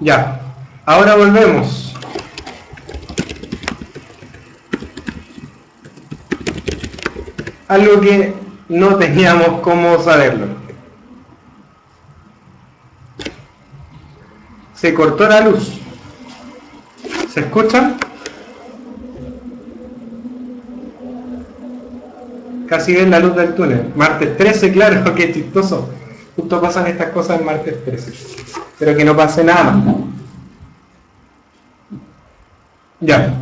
Ya, ahora volvemos. Algo que no teníamos cómo saberlo. Se cortó la luz. ¿Se escuchan? Casi ven la luz del túnel. Martes 13, claro, qué chistoso. Justo pasan estas cosas en martes 13. Pero que no pase nada más. Ya.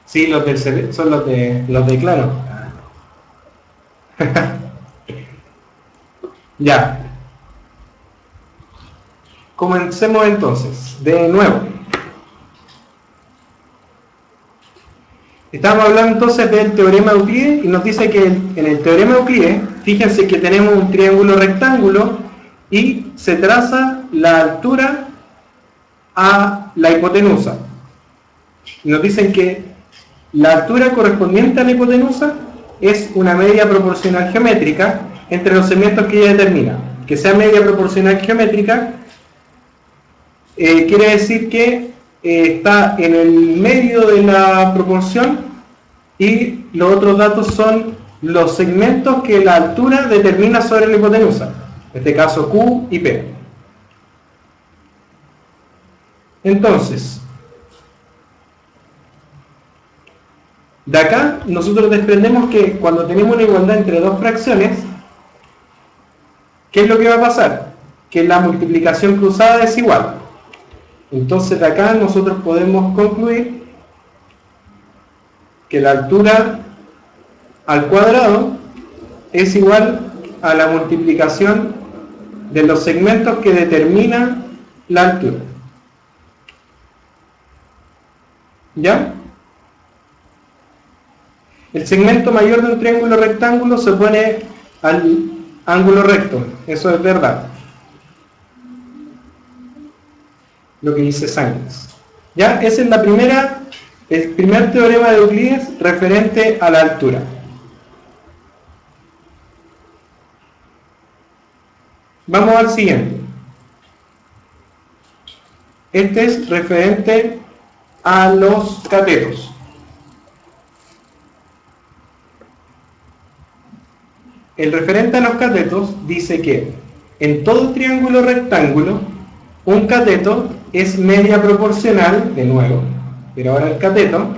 Sí, los del son los de Claro. Ya. Comencemos entonces, de nuevo. Estamos hablando entonces del teorema de Euclides y nos dice que en el teorema de Euclides, fíjense que tenemos un triángulo rectángulo y se traza la altura a la hipotenusa. Nos dicen que la altura correspondiente a la hipotenusa es una media proporcional geométrica entre los segmentos que ella determina. Que sea media proporcional geométrica quiere decir que está en el medio de la proporción y los otros datos son los segmentos que la altura determina sobre la hipotenusa. En este caso Q y P. Entonces, de acá nosotros desprendemos que cuando tenemos una igualdad entre dos fracciones, ¿qué es lo que va a pasar? Que la multiplicación cruzada es igual. Entonces de acá nosotros podemos concluir que la altura al cuadrado es igual a la multiplicación de los segmentos que determina la altura. ¿Ya? El segmento mayor de un triángulo rectángulo se opone al ángulo recto. Eso es verdad. Lo que dice Sánchez. ¿Ya? Esa es el primer teorema de Euclides referente a la altura. Vamos al siguiente. Este es referente a los catetos. El referente a los catetos dice que en todo triángulo rectángulo un cateto es media proporcional, de nuevo, pero ahora el cateto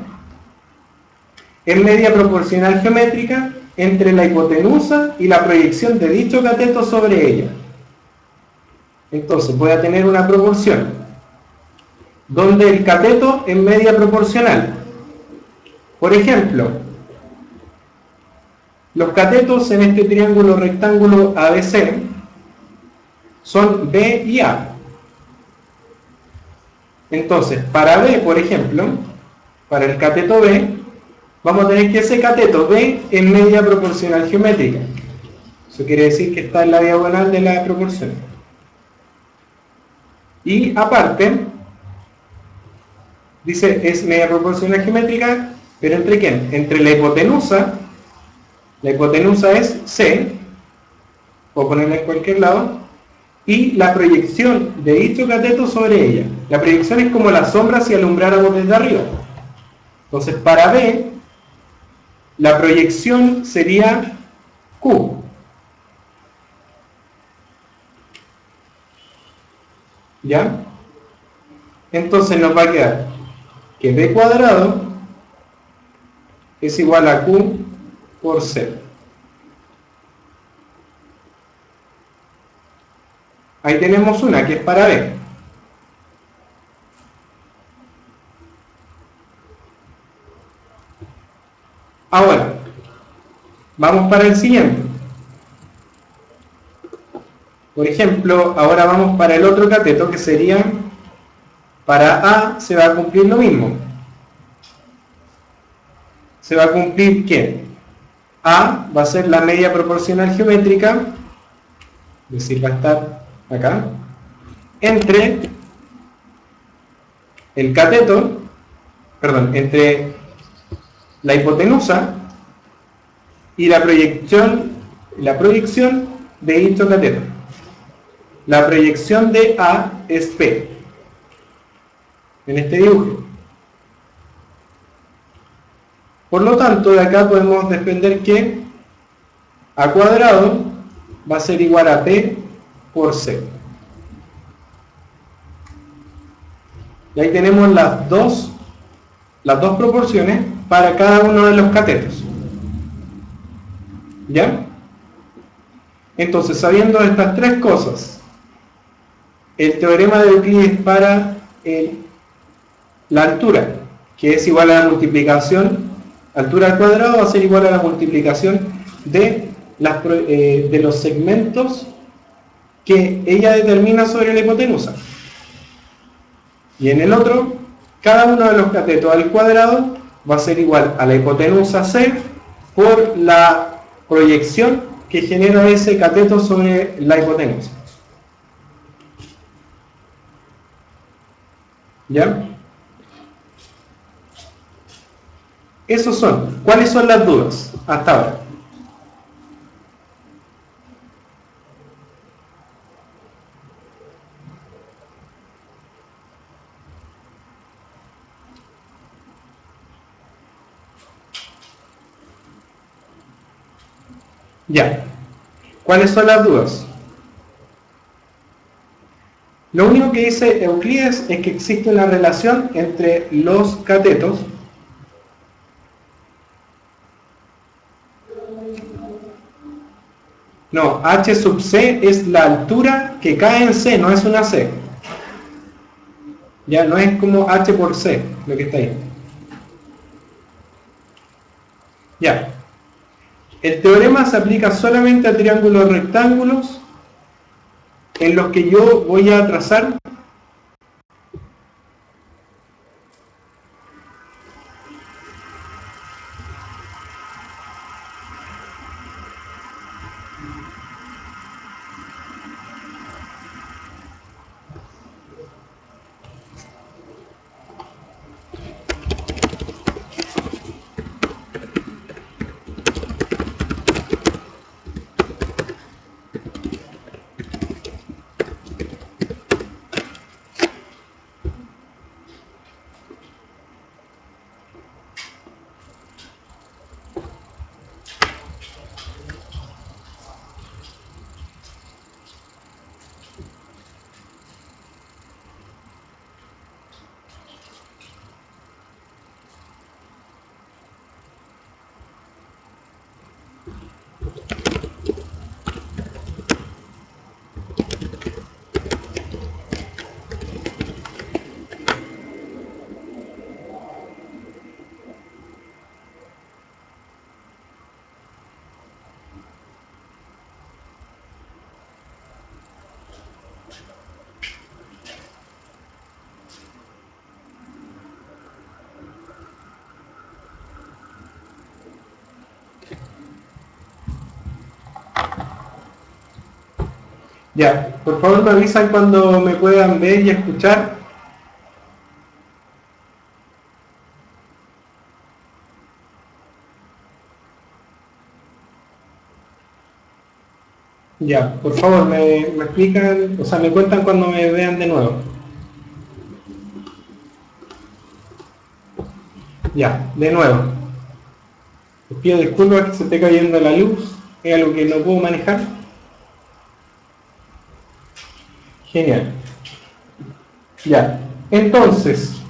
es media proporcional geométrica entre la hipotenusa y la proyección de dicho cateto sobre ella. Entonces voy a tener una proporción donde el cateto es media proporcional. Por ejemplo, los catetos en este triángulo rectángulo ABC son B y A. Entonces, para B, por ejemplo, para el cateto B, vamos a tener que ese cateto B es media proporcional geométrica. Eso quiere decir que está en la diagonal de la proporción. Y aparte, dice es media proporcional geométrica, pero ¿entre quién? Entre la hipotenusa es C, puedo ponerla en cualquier lado, y la proyección de dicho cateto sobre ella. La proyección es como la sombra si alumbráramos desde arriba. Entonces, para B, la proyección sería Q. ¿Ya? Entonces nos va a quedar que B cuadrado es igual a Q por C. Ahí tenemos una que es para B. Ahora, vamos para el siguiente. Por ejemplo, ahora vamos para el otro cateto que sería, para A se va a cumplir lo mismo. Se va a cumplir que A va a ser la media proporcional geométrica, es decir, va a estar acá, entre el cateto, entre la hipotenusa y la proyección de dicho cateto. La proyección de A es P. en este dibujo. Por lo tanto, de acá podemos desprender que A cuadrado va a ser igual a P por C. Y ahí tenemos las dos proporciones para cada uno de los catetos. ¿Ya? Entonces, sabiendo estas tres cosas, el teorema de Euclides para la altura, que es igual a la multiplicación, altura al cuadrado va a ser igual a la multiplicación de los segmentos que ella determina sobre la hipotenusa. Y en el otro, cada uno de los catetos al cuadrado va a ser igual a la hipotenusa C por la proyección que genera ese cateto sobre la hipotenusa. ¿Ya? Esos son. ¿Cuáles son las dudas hasta ahora? Ya. ¿Cuáles son las dudas? Lo único que dice Euclides es que existe una relación entre los catetos No, h sub c es la altura que cae en c, no es una c. Ya, no es como h por c, lo que está ahí. Ya. El teorema se aplica solamente a triángulos rectángulos en los que yo voy a trazar Ya, por favor me avisan cuando me puedan ver y escuchar. Ya, por favor, me explican, o sea, me cuentan cuando me vean de nuevo. Ya, de nuevo. Les pido disculpas que se esté cayendo la luz, es algo que no puedo manejar. Genial. Ya, entonces,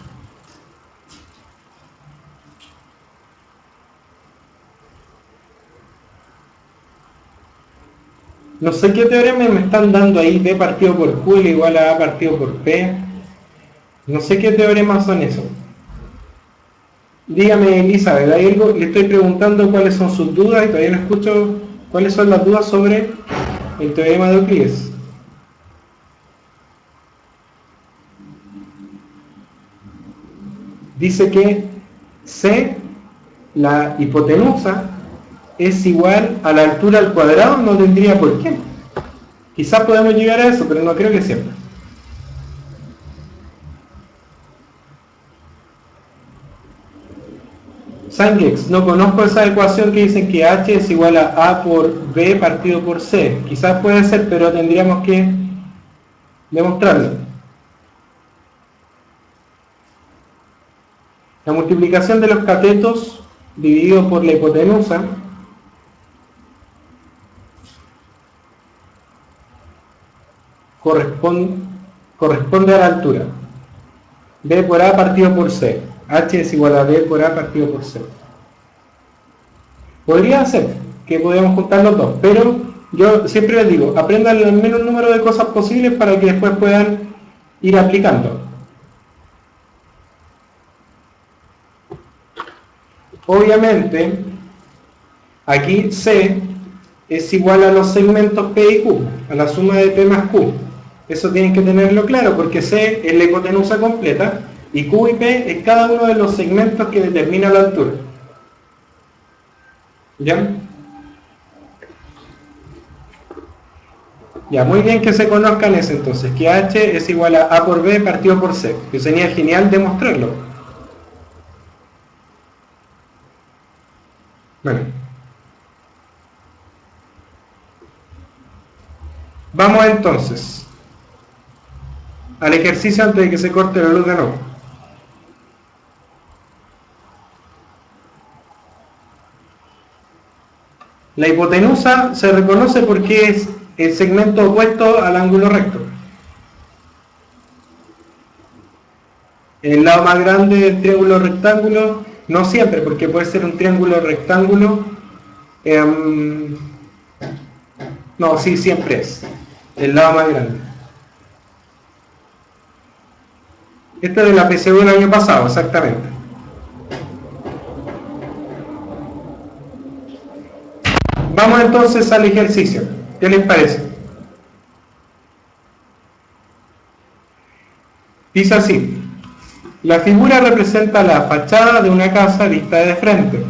no sé qué teorema me están dando ahí, P partido por Q igual a A partido por P. No sé qué teoremas son esos. Dígame, Elizabeth, ¿hay algo? Le estoy preguntando cuáles son sus dudas y todavía no escucho cuáles son las dudas sobre el teorema de Euclides. Dice que C, la hipotenusa, es igual a la altura al cuadrado, no tendría por qué. Quizás podemos llegar a eso, pero no creo que siempre. Sangex, no conozco esa ecuación que dicen que H es igual a A por B partido por C. Quizás puede ser, pero tendríamos que demostrarlo. La multiplicación de los catetos dividido por la hipotenusa corresponde a la altura. B por A partido por C. H es igual a B por A partido por C. Podría ser que podamos juntar los dos, pero yo siempre les digo, aprendan el menos número de cosas posibles para que después puedan ir aplicando. Obviamente, aquí C es igual a los segmentos P y Q, a la suma de P más Q. Eso tienen que tenerlo claro, porque C es la hipotenusa completa y Q y P es cada uno de los segmentos que determina la altura. ¿Ya? Ya, muy bien que se conozcan eso entonces, que H es igual a A por B partido por C, que sería genial demostrarlo. Bueno. Vamos entonces al ejercicio antes de que se corte la luz de nuevo. La hipotenusa se reconoce porque es el segmento opuesto al ángulo recto. El lado más grande del triángulo rectángulo, no siempre, porque puede ser un triángulo rectángulo. No, sí, siempre es el lado más grande. Este es de la PSU del año pasado, exactamente. Vamos entonces al ejercicio. ¿Qué les parece? Dice así. La figura representa la fachada de una casa vista de frente.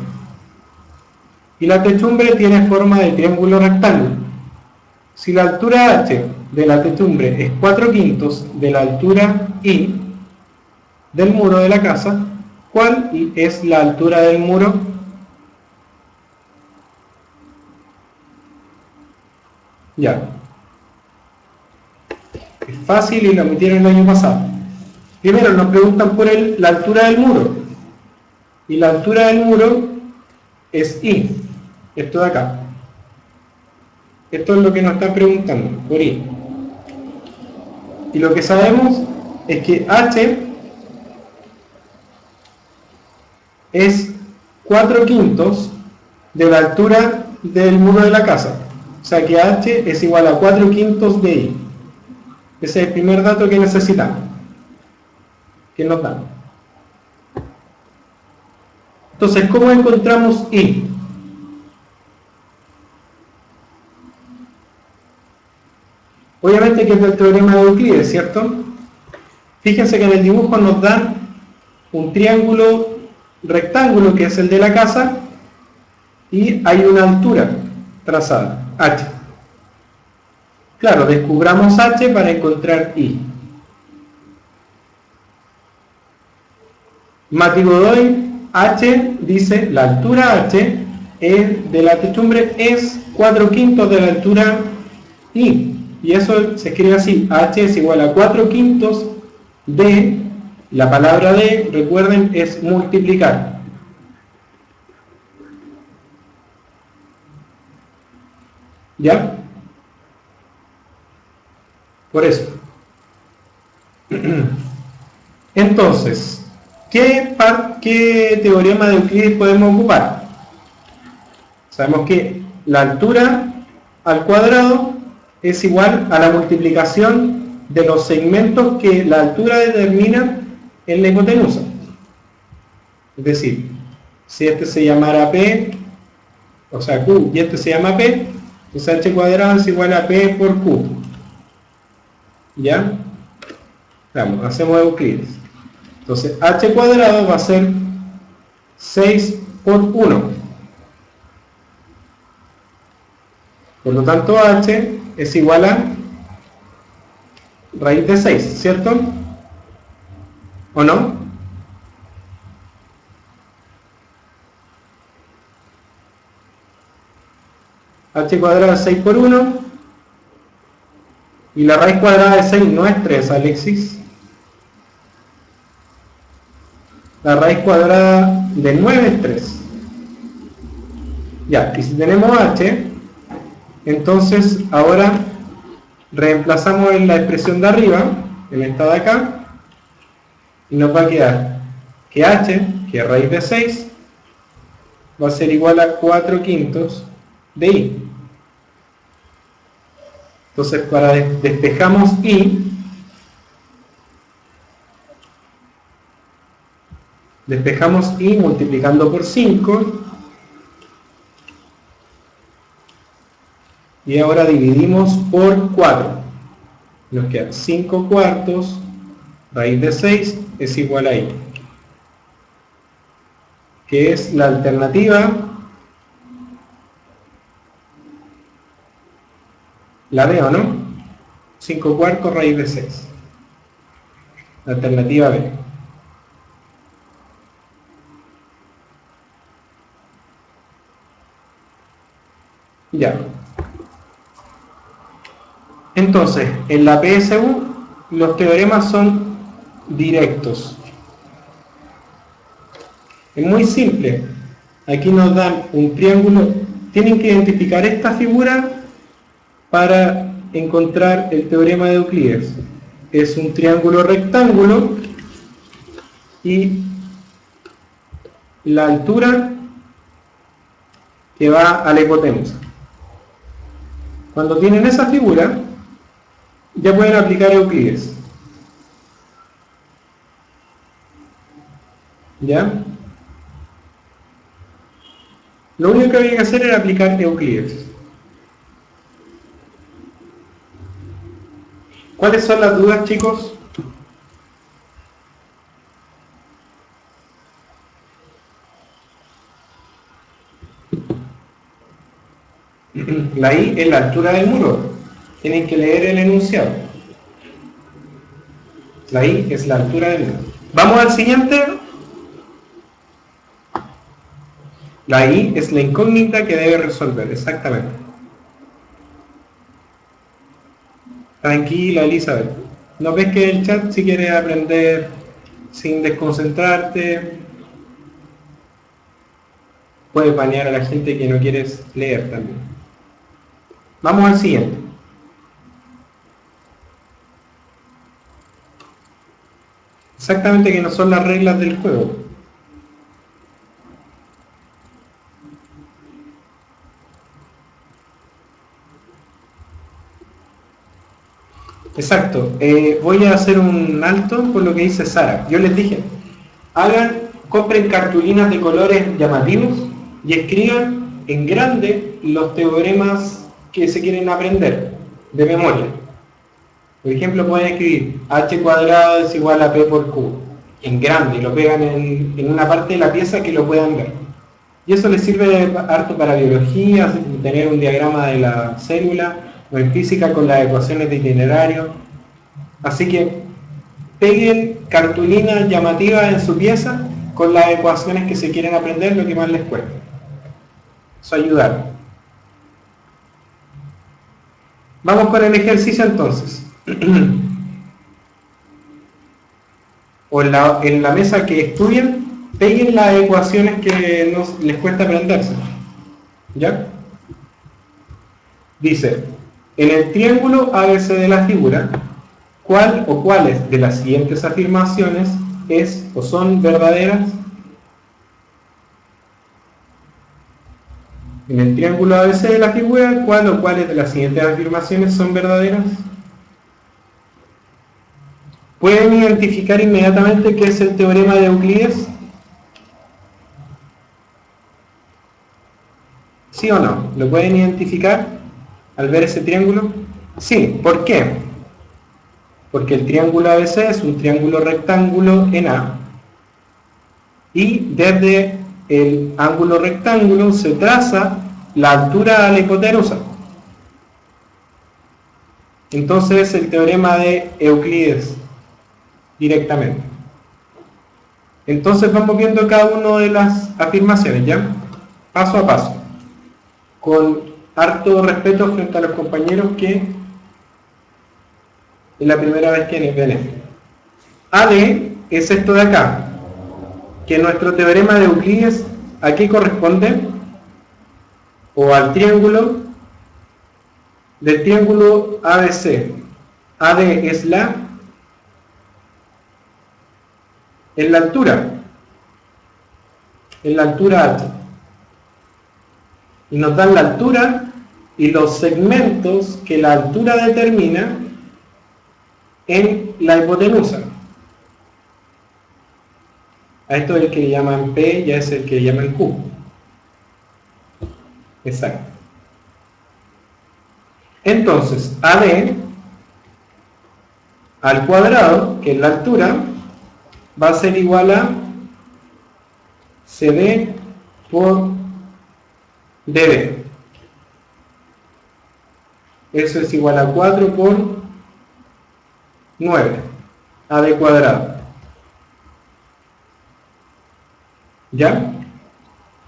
Y la techumbre tiene forma de triángulo rectángulo. Si la altura H de la techumbre es 4/5 de la altura I del muro de la casa, ¿cuál es la altura del muro? Ya. Es fácil y lo metieron el año pasado. Primero nos preguntan por la altura del muro. Y la altura del muro es I. Esto de acá. Esto es lo que nos están preguntando, por I. Y lo que sabemos es que H es 4/5 de la altura del muro de la casa. O sea que H es igual a 4/5 de I. Ese es el primer dato que necesitamos. Que nos dan. Entonces, ¿cómo encontramos I? Obviamente que es del teorema de Euclides, ¿cierto? Fíjense que en el dibujo nos dan un triángulo rectángulo que es el de la casa y hay una altura trazada, H. Claro, descubramos H para encontrar I. Mati Godoy, H dice, la altura H de la techumbre es 4/5 de la altura I. Y eso se escribe así, H es igual a 4/5 de, la palabra de, recuerden, es multiplicar. ¿Ya? Por eso. Entonces, ¿qué teorema de Euclides podemos ocupar? Sabemos que la altura al cuadrado es igual a la multiplicación de los segmentos que la altura determina en la hipotenusa. Es decir, si este se llamara P, o sea Q, y este se llama P, pues H cuadrado es igual a P por Q. ¿Ya? Vamos, hacemos Euclides. Entonces, H cuadrado va a ser 6 por 1. Por lo tanto, H es igual a raíz de 6, ¿cierto? ¿O no? H cuadrado es 6 por 1. Y la raíz cuadrada de 6 no es 3, Alexis. La raíz cuadrada de 9 es 3. Ya, y si tenemos h, entonces ahora reemplazamos en la expresión de arriba, en esta de acá, y nos va a quedar que h, que es raíz de 6, va a ser igual a 4 quintos de i. Entonces, para despejamos i, multiplicando por 5, y ahora dividimos por 4. Nos queda 5 cuartos, raíz de 6 es igual a i, que es la alternativa, la B, ¿o no? 5 cuartos raíz de 6. La alternativa B. Ya. Entonces, en la PSU, los teoremas son directos. Es muy simple. Aquí nos dan un triángulo. Tienen que identificar esta figura para encontrar el teorema de Euclides. Es un triángulo rectángulo y la altura que va a la hipotenusa. Cuando tienen esa figura, ya pueden aplicar Euclides. ¿Ya? Lo único que había que hacer era aplicar Euclides. ¿Cuáles son las dudas, chicos? La I es la altura del muro. Tienen que leer el enunciado. La I es la altura del muro. Vamos al siguiente. La I es la incógnita que debe resolver, exactamente. Tranquila, Elizabeth. ¿No ves que el chat, si quieres aprender sin desconcentrarte, puedes banear a la gente que no quieres leer también? Vamos al siguiente. Exactamente, que no son las reglas del juego. Exacto. Voy a hacer un alto por lo que dice Sara. Yo les dije, compren cartulinas de colores llamativos y escriban en grande los teoremas que se quieren aprender de memoria. Por ejemplo, pueden escribir h cuadrado es igual a p por q en grande y lo pegan en una parte de la pieza que lo puedan ver. Y eso les sirve harto para biología, tener un diagrama de la célula, o en física con las ecuaciones de itinerario. Así que peguen cartulinas llamativas en su pieza con las ecuaciones que se quieren aprender, lo que más les cueste. Eso ayuda. Vamos con el ejercicio entonces. O en la mesa que estudien, peguen las ecuaciones que les cuesta aprenderse. ¿Ya? Dice, en el triángulo ABC de la figura, ¿cuál o cuáles de las siguientes afirmaciones es o son verdaderas? En el triángulo ABC de la figura, ¿cuál o cuáles de las siguientes afirmaciones son verdaderas? ¿Pueden identificar inmediatamente qué es el teorema de Euclides? ¿Sí o no? ¿Lo pueden identificar al ver ese triángulo? Sí. ¿Por qué? Porque el triángulo ABC es un triángulo rectángulo en A. Y desde el ángulo rectángulo se traza la altura a la hipotenusa. Entonces es el teorema de Euclides directamente. Entonces vamos viendo cada una de las afirmaciones, ¿ya? Paso a paso. Con harto respeto frente a los compañeros que es la primera vez que ven esto. AD es esto de acá. que nuestro teorema de Euclides, ¿a qué corresponde? O al triángulo, del triángulo ABC. AD es en la altura H. Y nos dan la altura y los segmentos que la altura determina en la hipotenusa. A esto es el que llaman P, ya es el que llaman Q. Exacto. Entonces, AD al cuadrado, que es la altura, va a ser igual a CD por DB. Eso es igual a 4 por 9, AD cuadrado. ¿Ya?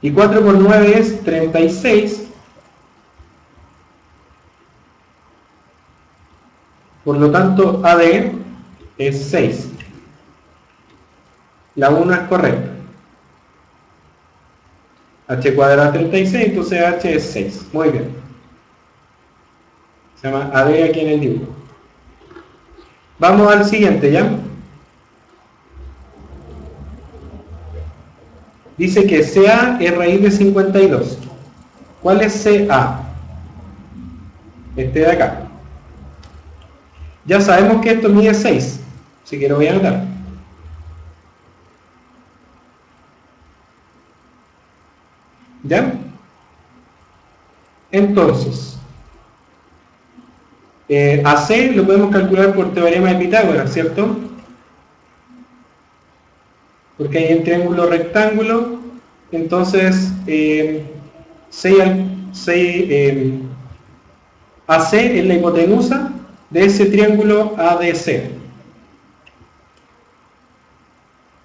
Y 4 por 9 es 36. Por lo tanto, AD es 6. La 1 es correcta. H cuadrado 36, entonces H es 6. Muy bien. Se llama AD aquí en el dibujo. Vamos al siguiente, ¿ya? Dice que CA es raíz de 52. ¿Cuál es CA? Este de acá. Ya sabemos que esto mide 6, así que lo voy a anotar. ¿Ya? Entonces, AC lo podemos calcular por teorema de Pitágoras, ¿cierto? Porque hay un triángulo rectángulo, entonces AC es la hipotenusa de ese triángulo ADC.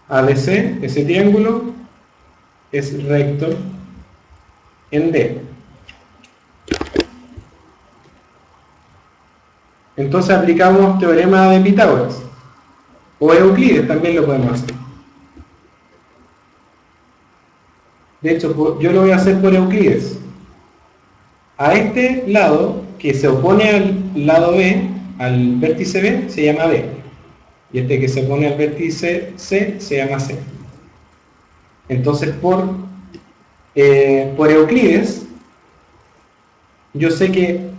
ADC, ese triángulo, es recto en D. Entonces aplicamos teorema de Pitágoras. O Euclides también lo podemos hacer. De hecho, yo lo voy a hacer por Euclides. A este lado, que se opone al lado B, al vértice B, se llama B. Y este que se opone al vértice C, se llama C. Entonces, por Euclides, yo sé que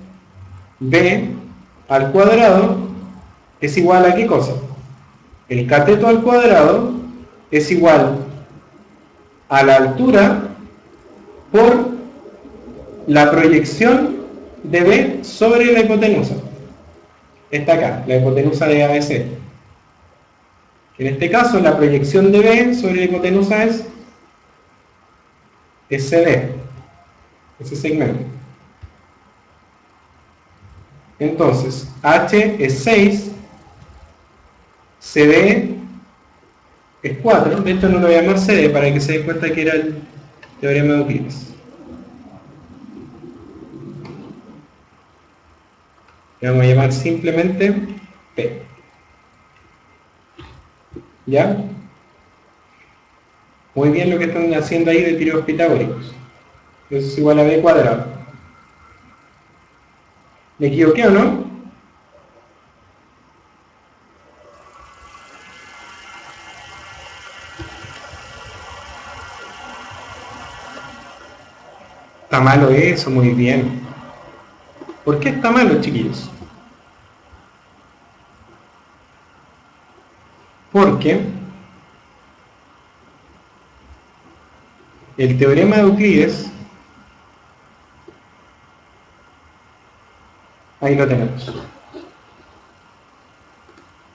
B al cuadrado es igual a ¿qué cosa? El cateto al cuadrado es igual a la altura por la proyección de B sobre la hipotenusa. Está acá, la hipotenusa de ABC. En este caso, la proyección de B sobre la hipotenusa es CD, ese segmento. Entonces, H es 6, CD es 4, de hecho no lo voy a llamar CD para que se den cuenta que era el teorema de Euclides. Le vamos a llamar simplemente P. ¿Ya? Muy bien lo que están haciendo ahí de tríos pitagóricos. Eso es igual a B cuadrado. ¿Me equivoqué o no? Está malo eso, muy bien. ¿Por qué está malo, chiquillos? Porque el teorema de Euclides, ahí lo tenemos,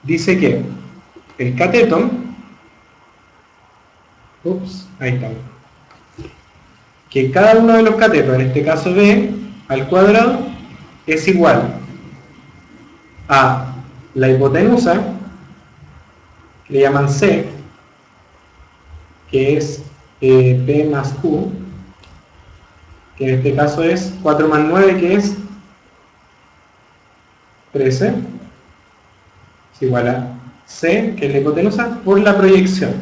dice que el cateto, ahí está, que cada uno de los catetos, en este caso B al cuadrado, es igual a la hipotenusa, que le llaman C, que es P más Q, que en este caso es 4 más 9, que es 13, es igual a C, que es la hipotenusa, por la proyección.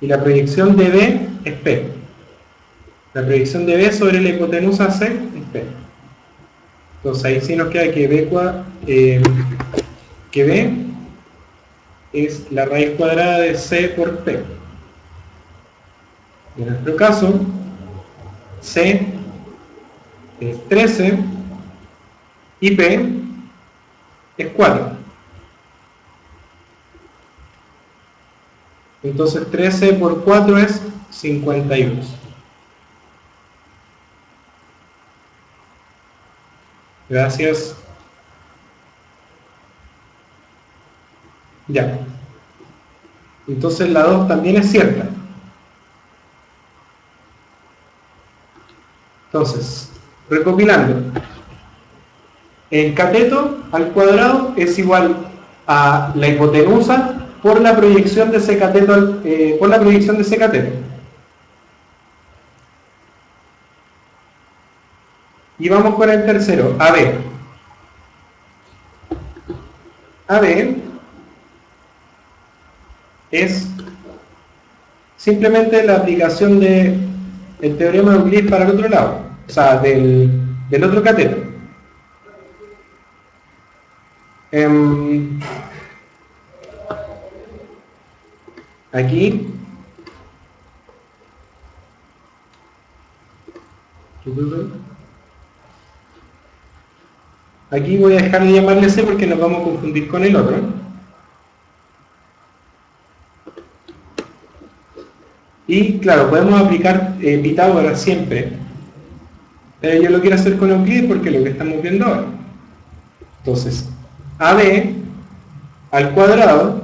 y la proyección de B es P. La proyección de B sobre la hipotenusa C es P. Entonces ahí sí nos queda que B es la raíz cuadrada de C por P. En nuestro caso, C es 13 y P es 4. Entonces 13 por 4 es 52. Gracias. Ya. Entonces la 2 también es cierta. Entonces, recopilando. El cateto al cuadrado es igual a la hipotenusa por la proyección de ese cateto, Y vamos con el tercero, AB. AB es simplemente la aplicación del teorema de Euclides para el otro lado, o sea, del otro cateto. Aquí voy a dejar de llamarle C porque nos vamos a confundir con el otro. Y claro, podemos aplicar Pitágoras siempre, pero yo lo quiero hacer con Euclides porque es lo que estamos viendo ahora. Entonces, AB al cuadrado,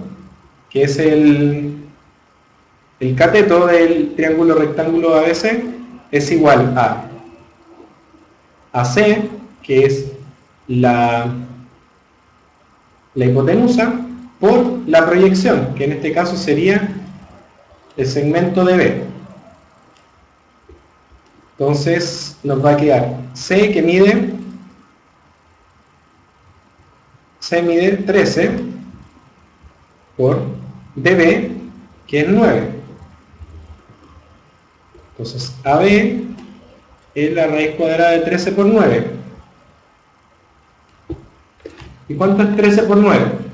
que es el cateto del triángulo rectángulo ABC, es igual a AC, que es la hipotenusa, por la proyección, que en este caso sería el segmento de B. Entonces nos va a quedar C, que mide 13 por DB, que es 9. Entonces AB es la raíz cuadrada de 13 por 9. ¿Y cuánto es 13 por 9?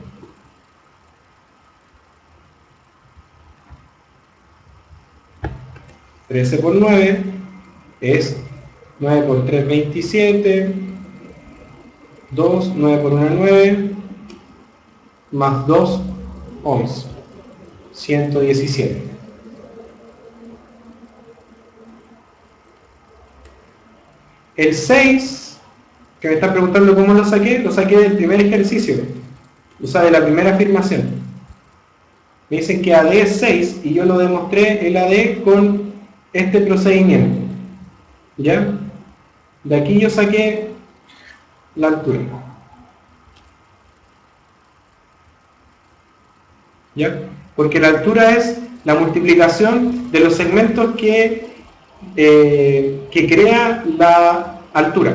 $13 por 9 es 9 por 3, 27, 2, 9 por 1, 9, más 2, 11, 117. El 6, que me están preguntando cómo lo saqué del primer ejercicio, o sea, de la primera afirmación. Me dicen que AD es 6 y yo lo demostré el AD con este procedimiento. ¿Ya? De aquí yo saqué la altura. ¿Ya? Porque la altura es la multiplicación de los segmentos que crea la altura.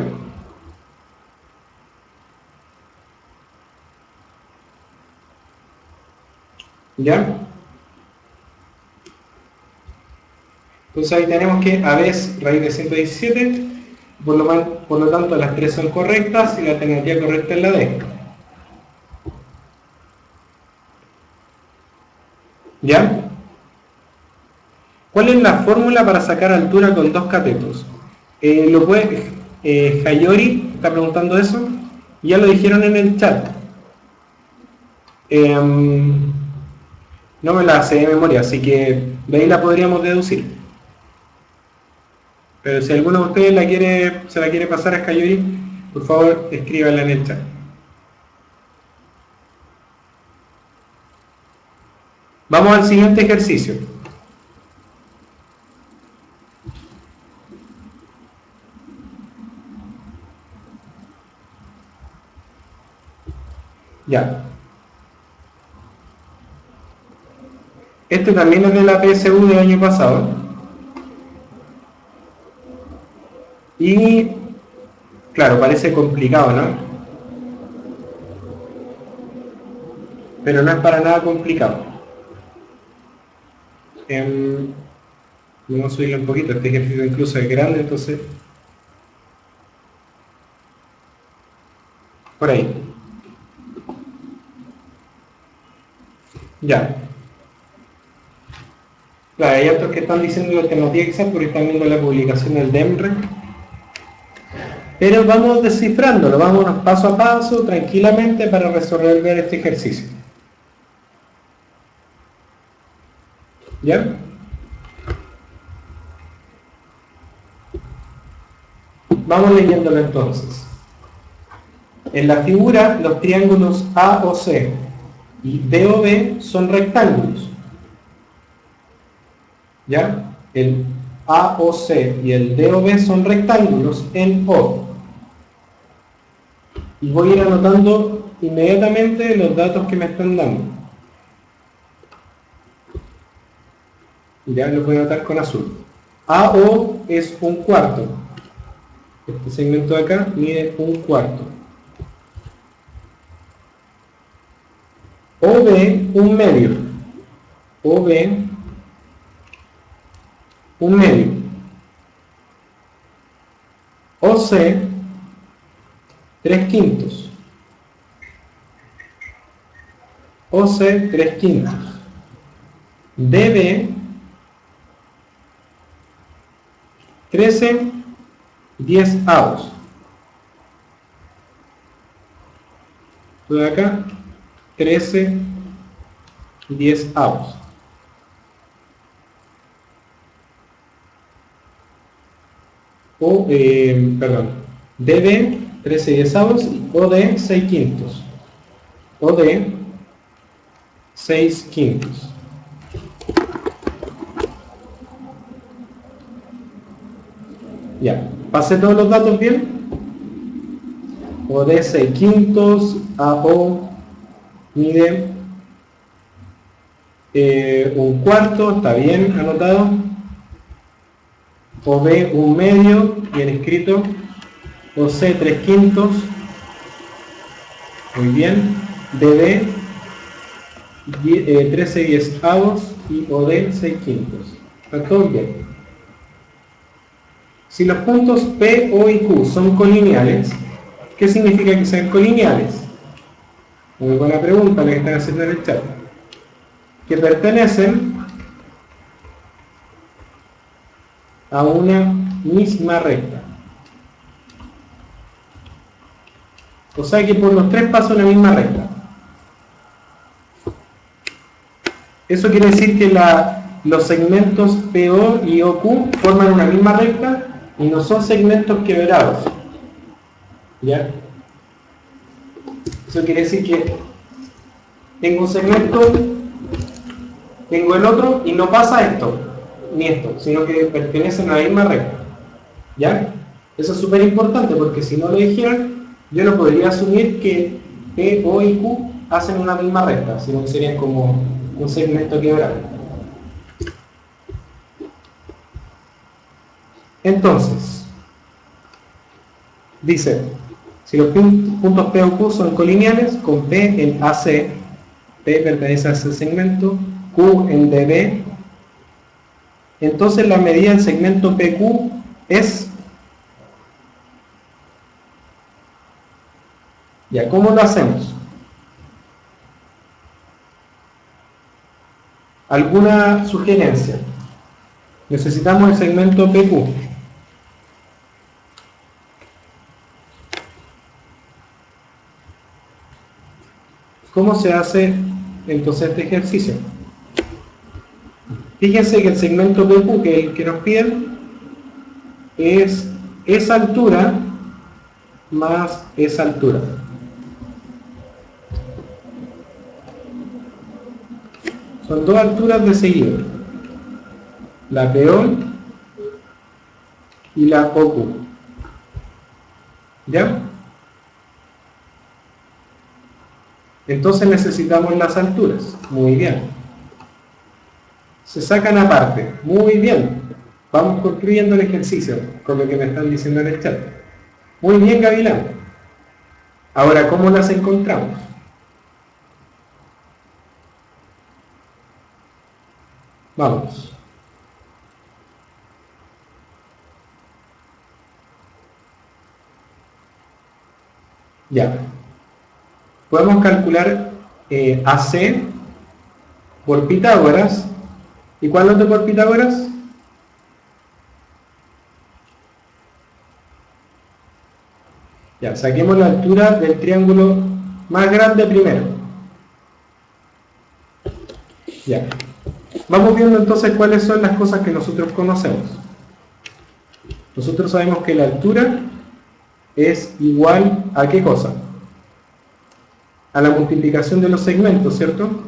¿Ya? Entonces ahí tenemos que AB es raíz de 117, por lo tanto las tres son correctas y la alternativa correcta es la D. ¿Ya? ¿Cuál es la fórmula para sacar altura con dos catetos? Hayori está preguntando eso, ya lo dijeron en el chat. No me la sé de memoria, así que de ahí la podríamos deducir. Pero si alguno de ustedes se la quiere pasar a Hayori, por favor escríbanla en el chat. Vamos al siguiente ejercicio. Ya. Este también es de la PSU del año pasado. Y, claro, parece complicado, ¿no? Pero no es para nada complicado. Vamos a subirle un poquito, este ejercicio incluso es grande, entonces por ahí. Ya. Claro, hay otros que están diciendo que no tiene exacto porque están viendo la publicación del DEMRE. Pero vamos descifrándolo, vámonos paso a paso, tranquilamente, para resolver este ejercicio. ¿Ya? Vamos leyéndolo entonces. En la figura, los triángulos A o C y D o B son rectángulos. ¿Ya? El A o C y el D o B son rectángulos en O. Y voy a ir anotando inmediatamente los datos que me están dando. Ya lo voy a anotar con azul. AO es un cuarto. Este segmento de acá mide un cuarto. OB, un medio. OB, un medio. OC, 3/5. OC, 3/5. DB, 13/10. De acá, 13/10. Perdón, DB 13/10 y OD 6/5. OD 6/5. Ya, pasé todos los datos bien. OD 6/5, AO mide un cuarto, está bien anotado. OB un medio, bien escrito. OC 3/5, muy bien. DB 13/10 y OD 6/5. Está todo bien. Si los puntos P, O y Q son colineales, ¿qué significa que sean colineales? Muy buena pregunta la que están haciendo en el chat. Que pertenecen a una misma recta. O sea que por los tres pasos la misma recta. Eso quiere decir que los segmentos PO y OQ forman una misma recta y no son segmentos quebrados. ¿Ya? Eso quiere decir que tengo un segmento, tengo el otro y no pasa esto, ni esto, sino que pertenecen a la misma recta. ¿Ya? Eso es súper importante porque si no lo dijeran, yo no podría asumir que P, O y Q hacen una misma recta, sino que serían como un segmento quebrado. Entonces, dice, si los puntos P o Q son colineales, con P en AC, P pertenece a ese segmento, Q en DB, entonces la medida del segmento PQ es... ¿Ya cómo lo hacemos? ¿Alguna sugerencia? Necesitamos el segmento PQ. ¿Cómo se hace entonces este ejercicio? Fíjense que el segmento PQ, que es el que nos piden, es esa altura más esa altura. Son dos alturas de seguido. La PO y la OQ. ¿Ya? Entonces necesitamos las alturas. Muy bien. Se sacan aparte. Muy bien. Vamos construyendo el ejercicio con lo que me están diciendo en el chat. Muy bien, Gavilán. Ahora, ¿cómo las encontramos? Vamos. Ya. Podemos calcular AC por Pitágoras. ¿Y cuál otro por Pitágoras? Ya, saquemos la altura del triángulo más grande primero. Ya. Vamos viendo entonces cuáles son las cosas que nosotros conocemos. Nosotros sabemos que la altura es igual a ¿qué cosa? A la multiplicación de los segmentos, ¿cierto?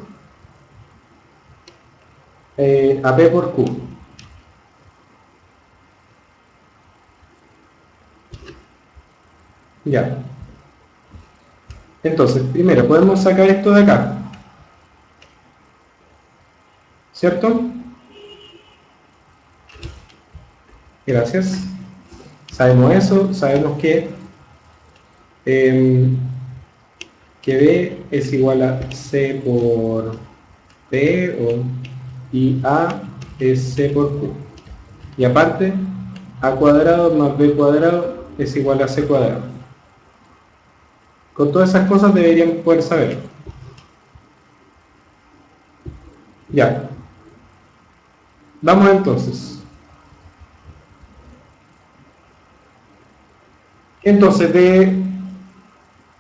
A P por Q. Ya. Entonces, primero podemos sacar esto de acá, ¿cierto? Gracias. Sabemos eso, sabemos que B es igual a C por P y A es C por Q. Y aparte, A cuadrado más B cuadrado es igual a C cuadrado. Con todas esas cosas deberían poder saber. Ya. Vamos entonces. Entonces,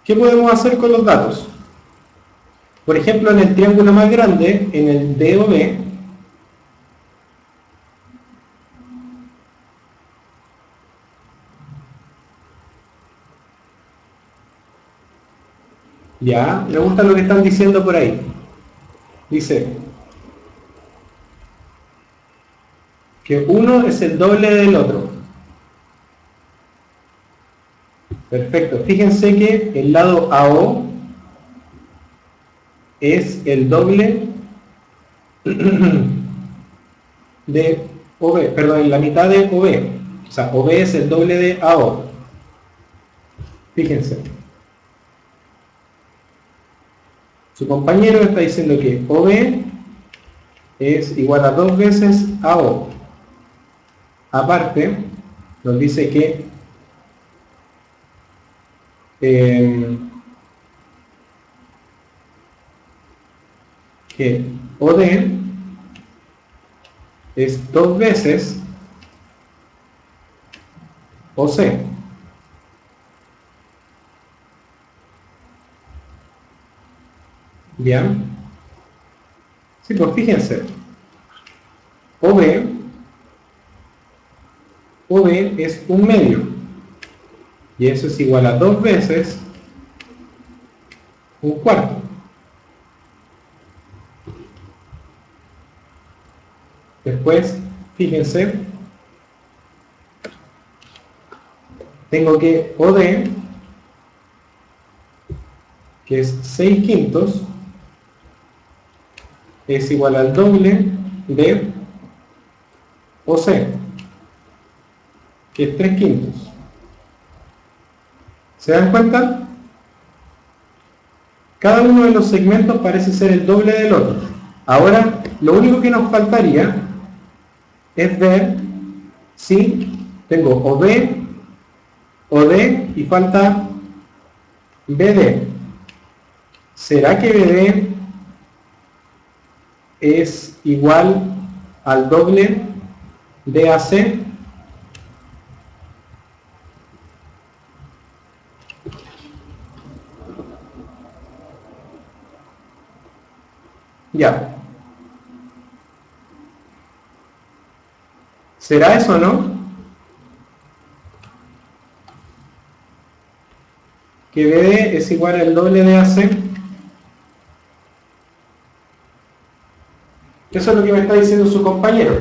¿qué podemos hacer con los datos? Por ejemplo, en el triángulo más grande, en el DOB, ya, me gusta lo que están diciendo por ahí. Dice que uno es el doble del otro. Perfecto. Fíjense que el lado AO es el doble de OB, perdón, la mitad de OB. O sea, OB es el doble de AO. Fíjense. Su compañero está diciendo que OB es igual a 2 veces AO. Aparte, nos dice que OD es 2 veces OC. ¿Bien? Sí, pues fíjense. OB es un medio. Y eso es igual a 2 veces un cuarto. Después, fíjense, tengo que OD, que es 6 quintos, es igual al doble de OC, que es 3 quintos. ¿Se dan cuenta? Cada uno de los segmentos parece ser el doble del otro. Ahora, lo único que nos faltaría es ver si tengo OB, OD y falta BD. ¿Será que BD es igual al doble de AC? Ya. ¿Será eso o no? Que BD es igual al doble de AC. Eso es lo que me está diciendo su compañero.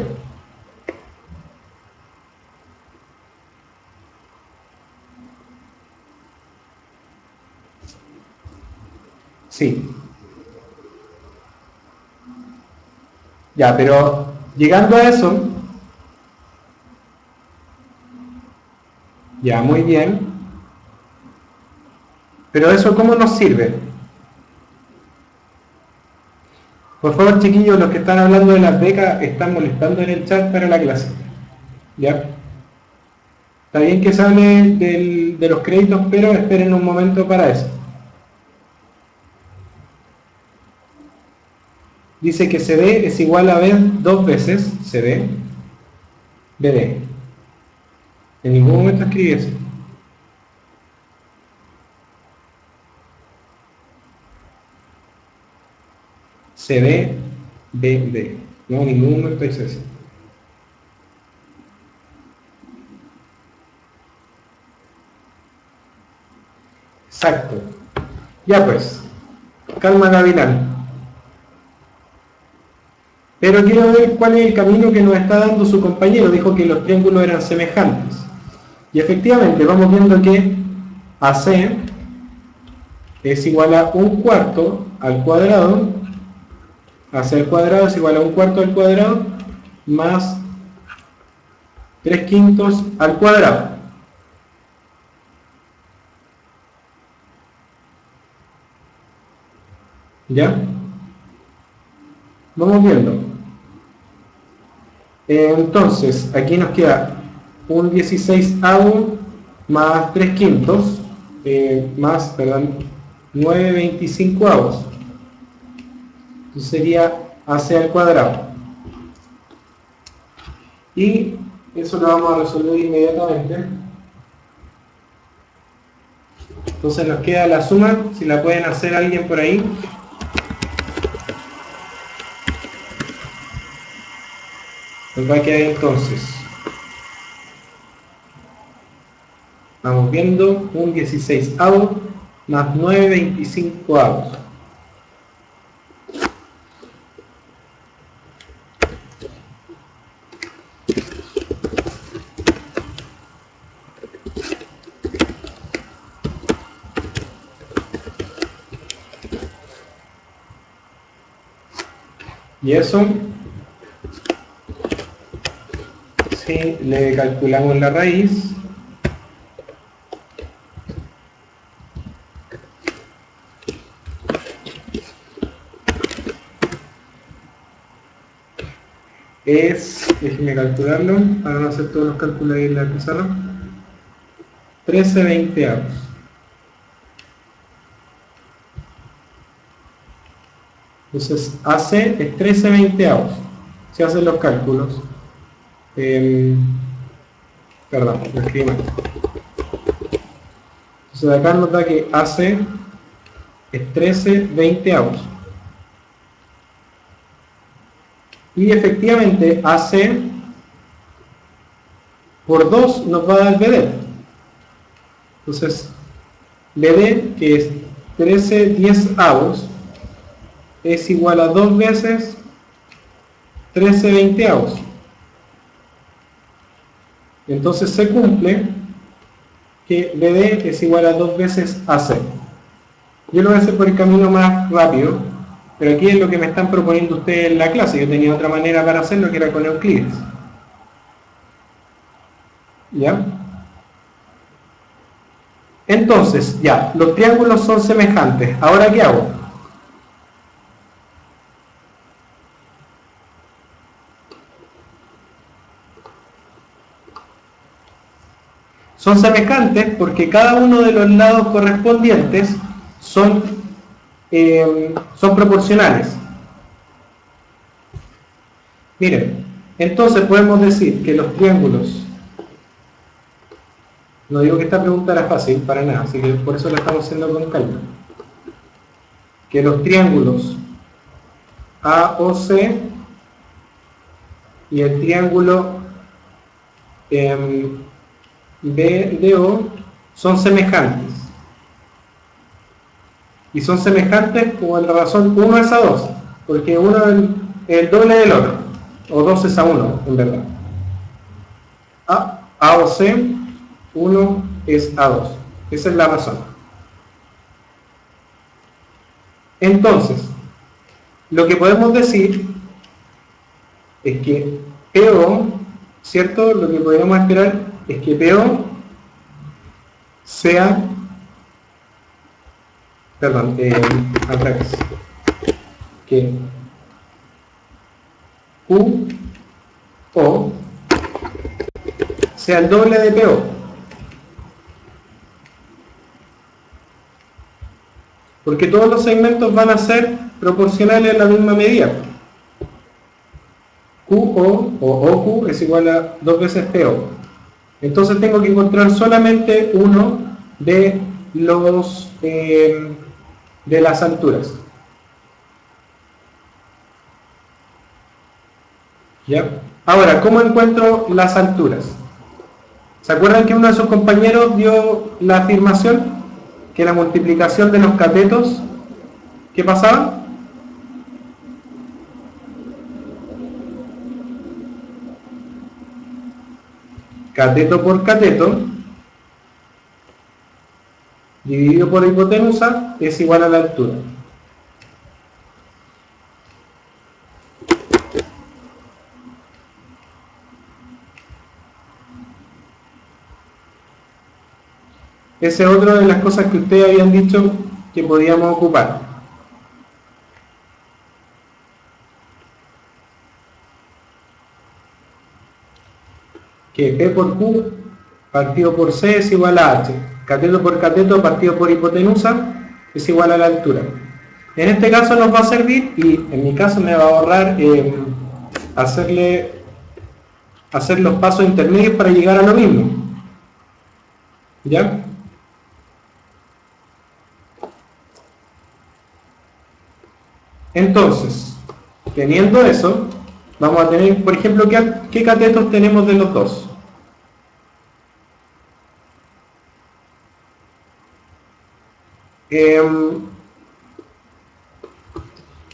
Sí. Ya, pero llegando a eso, ya, muy bien. Pero eso, ¿cómo nos sirve? Por favor, chiquillos, los que están hablando de las becas están molestando en el chat para la clase. ¿Ya? Está bien que se hable de los créditos, pero esperen un momento para eso. Dice que CD es igual a B dos veces, CD, BD. En ningún momento escribí eso. CD, BD. No, en ningún momento hice eso. Exacto. Ya pues, calma Gavilán. Pero quiero ver cuál es el camino que nos está dando su compañero. Dijo que los triángulos eran semejantes. Y efectivamente vamos viendo que AC es igual a 1/4 al cuadrado. AC al cuadrado es igual a 1/4 al cuadrado más 3/5 al cuadrado. ¿Ya? Vamos viendo. Entonces, aquí nos queda un 16avo más 3/5, más, perdón, 9/25. Entonces sería AC al cuadrado. Y eso lo vamos a resolver inmediatamente. Entonces nos queda la suma, si la pueden hacer alguien por ahí. Nos va a quedar entonces, vamos viendo, un 16avo más 9/25. Y eso, si le calculamos la raíz, es, déjenme calcularlo, para no hacer todos los cálculos ahí en la pizarra, 13/20. Entonces AC es 13/20. Si hacen los cálculos. Perdón, lo escribí mal. Entonces acá nos da que AC es 13/20. Y efectivamente AC por 2 nos va a dar BD. Entonces BD, que es 13/10, es igual a 2 veces 13/20. Entonces se cumple que BD es igual a 2 veces AC. Yo lo voy a hacer por el camino más rápido, pero aquí es lo que me están proponiendo ustedes en la clase. Yo tenía otra manera para hacerlo, que era con Euclides. ¿Ya? Entonces, ya, los triángulos son semejantes. ¿Ahora qué hago? Son semejantes porque cada uno de los lados correspondientes son proporcionales. Miren, entonces podemos decir que los triángulos, no digo que esta pregunta era fácil, para nada, así que por eso la estamos haciendo con calma, que los triángulos AOC y el triángulo BDO son semejantes. Y son semejantes por la razón 1 es a 2, porque uno es el doble del otro, o 2 es a 1, en verdad. A o C, 1 es a 2. Esa es la razón. Entonces, lo que podemos decir es que PO, ¿cierto? Lo que podríamos esperar es que PO sea, perdón, al revés, que QO sea el doble de PO. Porque todos los segmentos van a ser proporcionales en la misma medida. QO o OQ es igual a 2 veces PO. Entonces tengo que encontrar solamente uno de los de las alturas. ¿Ya? Ahora, ¿cómo encuentro las alturas? ¿Se acuerdan que uno de sus compañeros dio la afirmación que la multiplicación de los catetos, ¿qué pasaba? Cateto por cateto dividido por hipotenusa es igual a la altura. Esa es otra de las cosas que ustedes habían dicho que podíamos ocupar. Que P por Q partido por C es igual a H. Cateto por cateto partido por hipotenusa es igual a la altura. En este caso nos va a servir, y en mi caso me va a ahorrar hacer los pasos intermedios para llegar a lo mismo. ¿Ya? Entonces, teniendo eso, vamos a tener, por ejemplo, ¿qué catetos tenemos de los dos?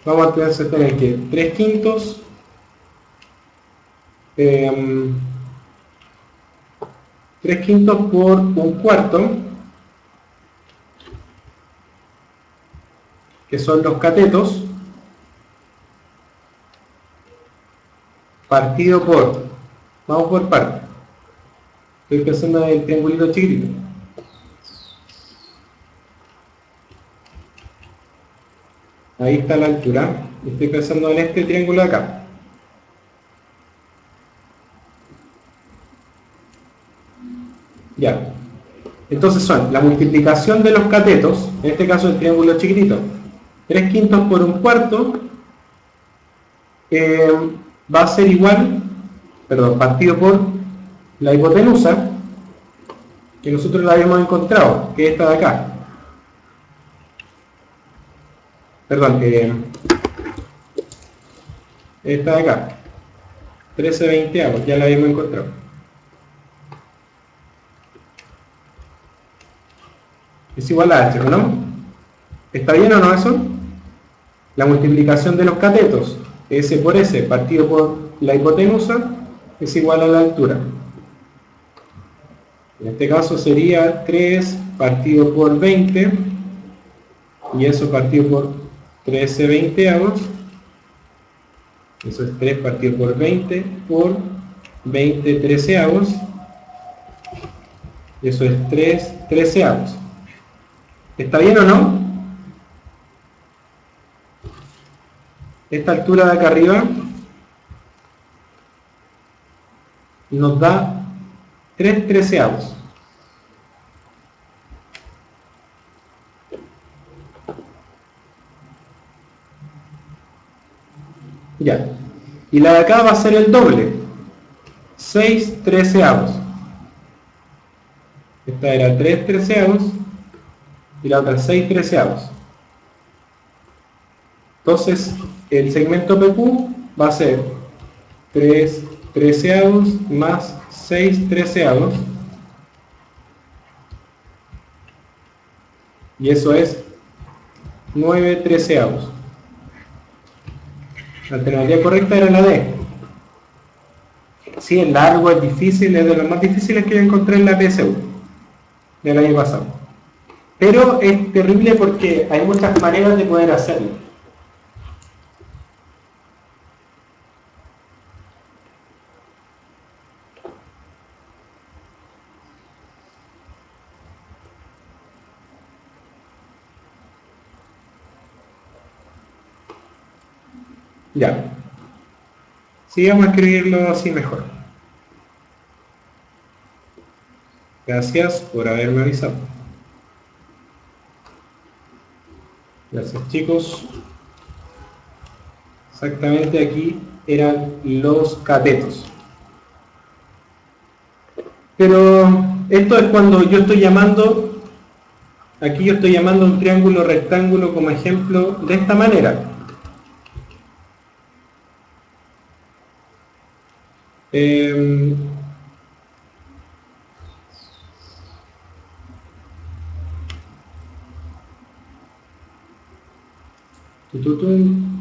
Vamos a tener que 3 quintos, 3 quintos por un cuarto, que son los catetos, partido por, vamos por parte, estoy pensando en el triangulito chiquitito, ahí está la altura, estoy pensando en este triángulo de acá. Ya, entonces son la multiplicación de los catetos, en este caso el triángulo chiquitito, 3 quintos por un cuarto, va a ser igual, perdón, partido por la hipotenusa, que nosotros la habíamos encontrado, que es esta de acá. Perdón, esta de acá. 13/20, ya la habíamos encontrado. Es igual a H, ¿no? ¿Está bien o no eso? La multiplicación de los catetos, S por S, partido por la hipotenusa, es igual a la altura. En este caso sería 3 partido por 20, y eso partido por 13/20. Eso es 3 partido por 20 por 20/13. Eso es 3/13. ¿Está bien o no? Esta altura de acá arriba nos da 3/13. Ya. Y la de acá va a ser el doble. 6/13. Esta era 3/13 y la otra 6/13. Entonces, el segmento PQ va a ser 3/13 más 6/13. Y eso es 9/13. La alternativa correcta era la D. Sí, es largo, es difícil, es de los más difíciles que yo encontré en la PSU del año pasado. Pero es terrible porque hay muchas maneras de poder hacerlo. Ya. Sí, vamos a escribirlo así mejor. Gracias por haberme avisado. Gracias, chicos. Exactamente aquí eran los catetos. Pero esto es cuando yo estoy llamando, aquí yo estoy llamando un triángulo rectángulo como ejemplo de esta manera.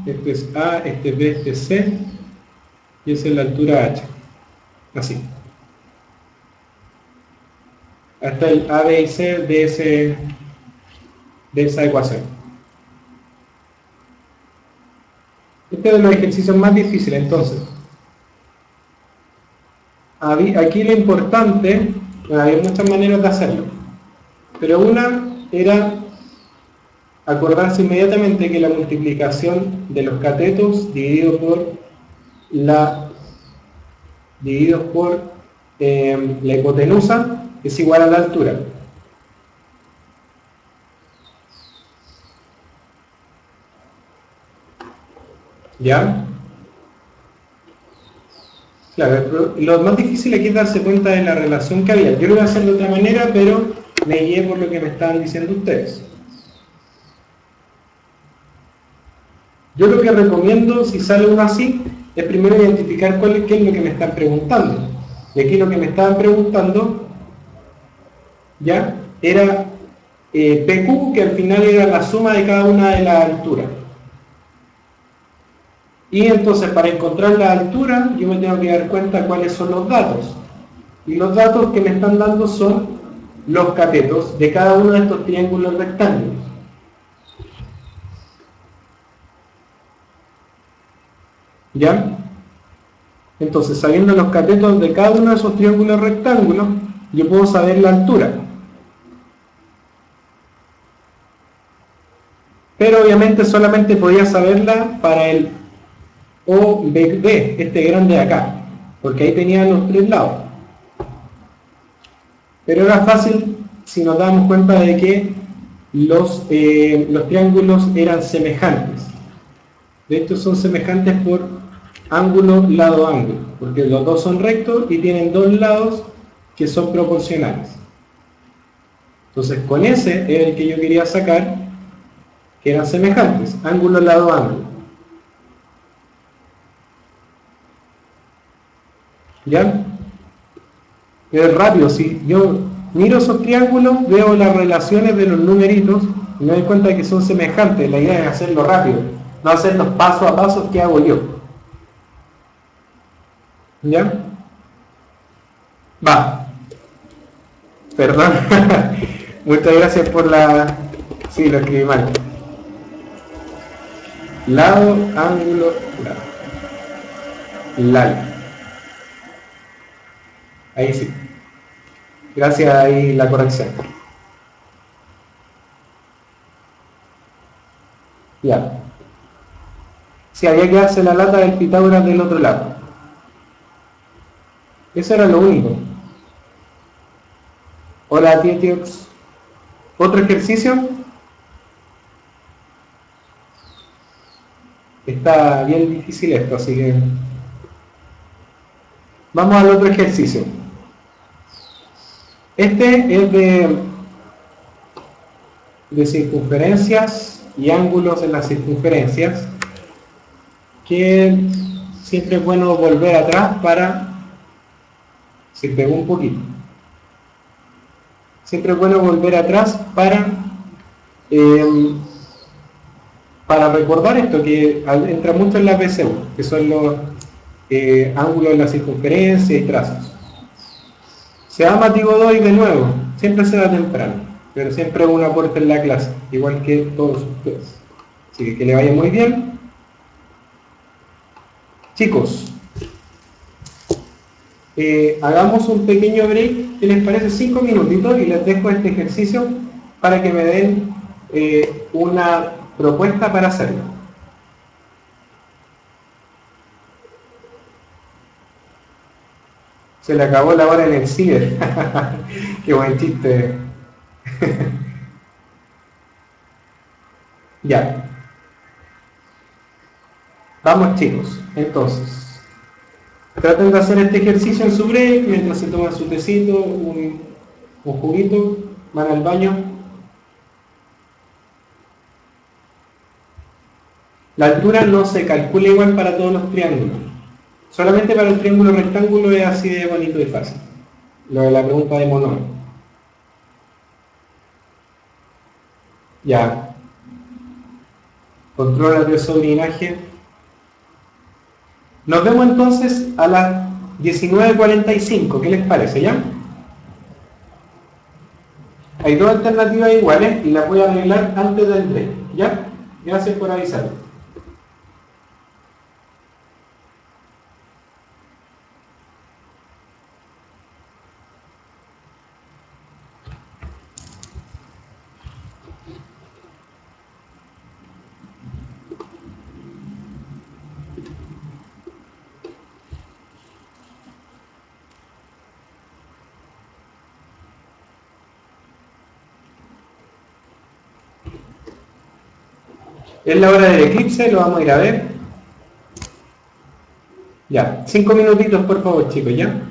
Este es A, este es B, este es C, y esa es la altura H. Así. Hasta el A, B y C de esa ecuación. Este es uno de los ejercicios más difíciles, entonces. Aquí lo importante, bueno, hay muchas maneras de hacerlo, pero una era acordarse inmediatamente que la multiplicación de los catetos dividido por la hipotenusa es igual a la altura. ¿Ya? Claro, lo más difícil aquí es darse cuenta de la relación que había. Yo lo voy a hacer de otra manera, pero me guié por lo que me estaban diciendo ustedes. Yo lo que recomiendo, si sale uno así, es primero identificar qué es lo que me están preguntando. Y aquí lo que me estaban preguntando, ¿ya? Era PQ, que al final era la suma de cada una de las alturas. Y entonces para encontrar la altura, yo me tengo que dar cuenta cuáles son los datos. Y los datos que me están dando son los catetos de cada uno de estos triángulos rectángulos. ¿Ya? Entonces, sabiendo los catetos de cada uno de esos triángulos rectángulos, yo puedo saber la altura. Pero obviamente solamente podía saberla para el OBD, este grande de acá, porque ahí tenía los tres lados. Pero era fácil si nos damos cuenta de que los triángulos eran semejantes. De hecho, son semejantes por ángulo, lado, ángulo, porque los dos son rectos y tienen dos lados que son proporcionales. Entonces, con ese era el que yo quería sacar, que eran semejantes, ángulo, lado, ángulo. ¿Ya? Es rápido, si yo miro esos triángulos, veo las relaciones de los numeritos y me doy cuenta de que son semejantes. La idea es hacerlo rápido, no hacerlos paso a paso que hago yo. ¿Ya? Va. Perdón. Muchas gracias por la... Sí, lo escribí mal. Lado, ángulo, lado. Ahí sí. Gracias, ahí la corrección. Ya. Sí, había que darse la lata del Pitágoras del otro lado. Eso era lo único. Hola, tíos. ¿Otro ejercicio? Está bien difícil esto, así que... Vamos al otro ejercicio. Este es de circunferencias y ángulos en las circunferencias, que siempre es bueno volver atrás para... Se pegó un poquito. Siempre es bueno volver atrás para recordar esto, que entra mucho en la PSU, que son los ángulos en la circunferencia y trazos. Se va Mati Godoy de nuevo, siempre se da temprano, pero siempre un aporte en la clase, igual que todos ustedes. Así que le vaya muy bien. Chicos, hagamos un pequeño break, ¿qué les parece? 5 minutitos y les dejo este ejercicio para que me den una propuesta para hacerlo. Se le acabó la hora en el ciber. Qué buen chiste. Ya. Vamos chicos. Entonces, traten de hacer este ejercicio en su break, mientras se toman su tecito, un juguito, van al baño. La altura no se calcula igual para todos los triángulos. Solamente para el triángulo rectángulo es así de bonito y fácil. Lo de la pregunta de Monod. Ya. Controla el sobrinaje. Nos vemos entonces a las 19:45. ¿Qué les parece, ya? Hay dos alternativas iguales y las voy a arreglar antes del break, ¿ya? Gracias por avisar. Es la hora del eclipse, lo vamos a ir a ver. Ya, 5 minutitos por favor, chicos, ¿ya?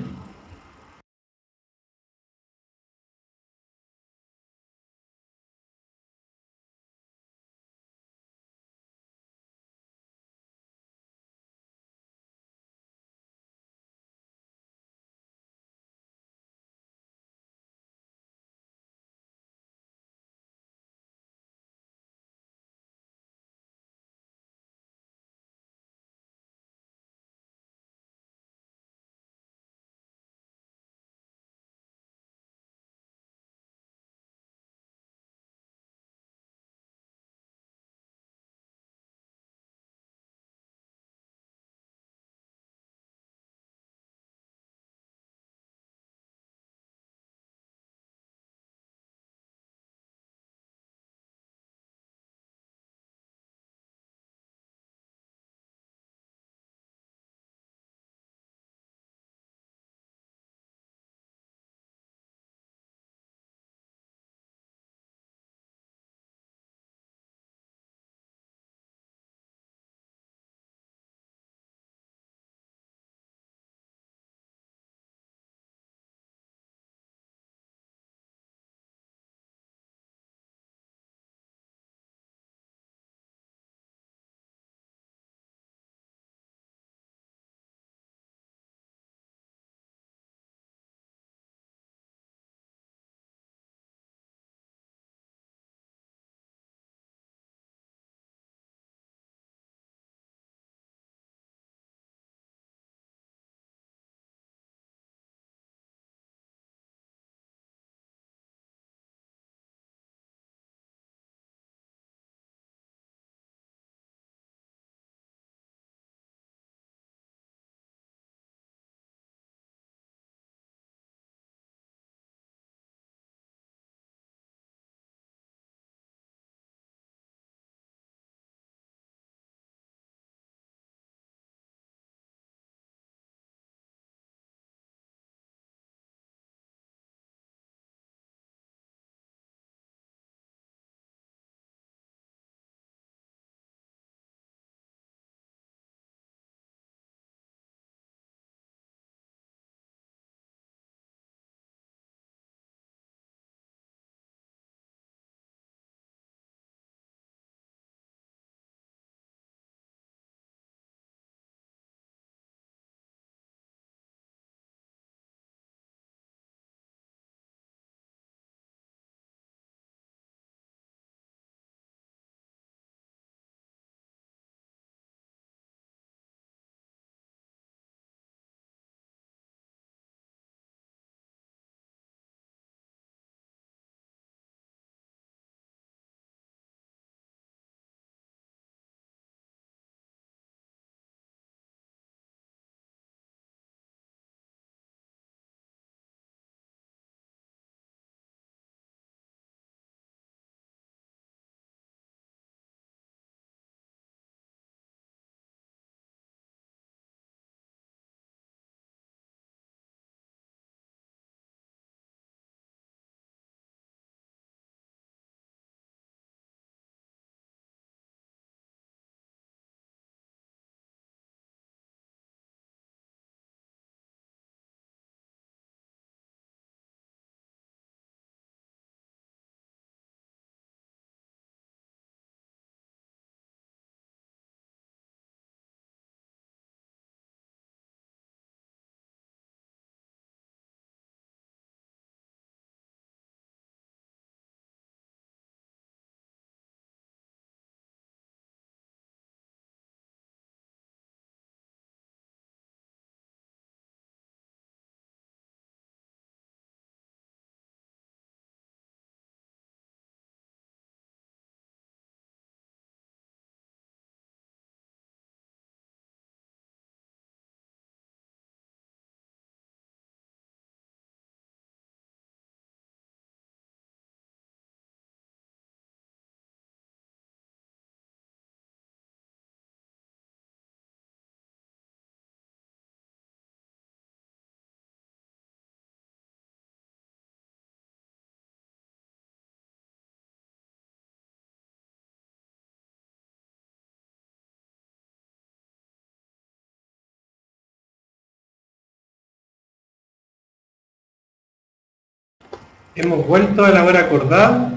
Hemos vuelto a la hora acordada.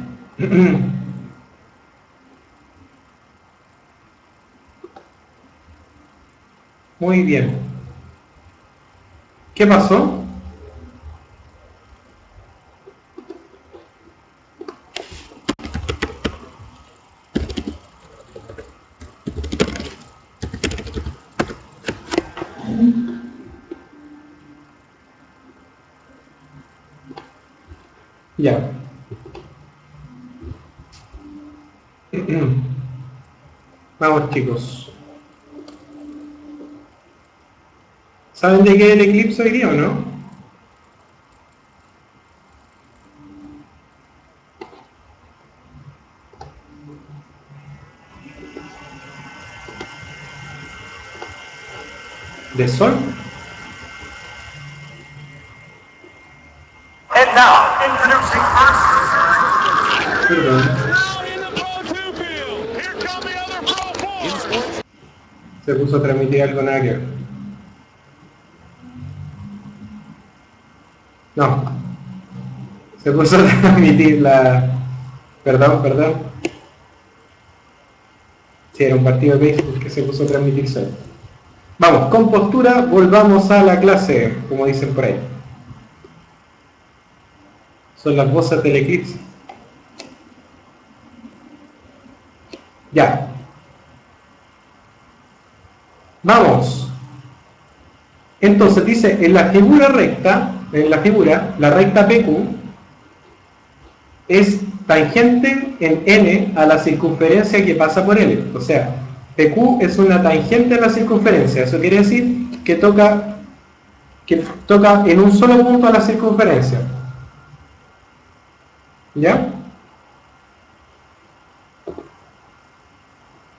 Muy bien. ¿Qué pasó? Ya. Vamos, chicos. ¿Saben de qué es el eclipse hoy día o no? ¿De sol? And now, introducing first. Perdón. Se puso a transmitir algo nada que ver. No. Se puso a transmitir la... Perdón. Sí, era un partido de béisbol que se puso a transmitir solo. Vamos, con postura, volvamos a la clase, como dicen por ahí. Son las voces del eclipse. Ya. Vamos. Entonces dice, en la figura, la recta PQ es tangente en N a la circunferencia que pasa por L. O sea, PQ es una tangente a la circunferencia. Eso quiere decir que toca en un solo punto a la circunferencia. ¿Ya?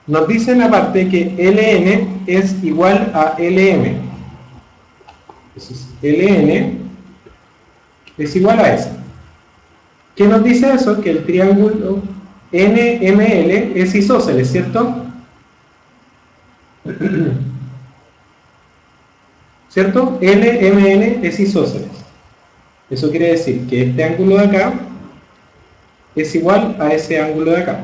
Nos dicen aparte que LN es igual a LM. Entonces, LN es igual a S. ¿Qué nos dice eso? Que el triángulo NML es isósceles, ¿cierto? ¿Cierto? LMN es isósceles. Eso quiere decir que este ángulo de acá es igual a ese ángulo de acá.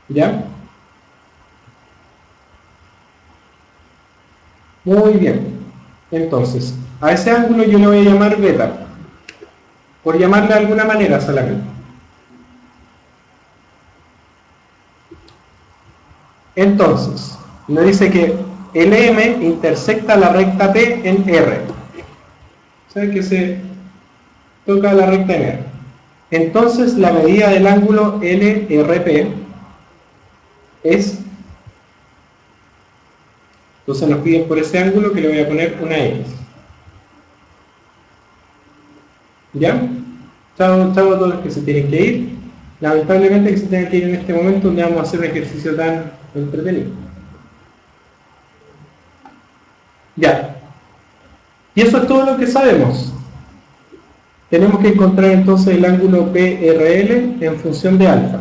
¿Ya? Muy bien. Entonces, a ese ángulo yo le voy a llamar beta, por llamarle de alguna manera solamente. Entonces, nos dice que LM intersecta la recta P en R. O sea que se toca la recta en R. Entonces, la medida del ángulo LRP es... Entonces nos piden por ese ángulo que le voy a poner una X. ¿Ya? Chao a todos los que se tienen que ir. Lamentablemente que se tengan que ir en este momento donde vamos a hacer un ejercicio tan entretenido. Ya. Y eso es todo lo que sabemos. Tenemos que encontrar entonces el ángulo PRL en función de alfa.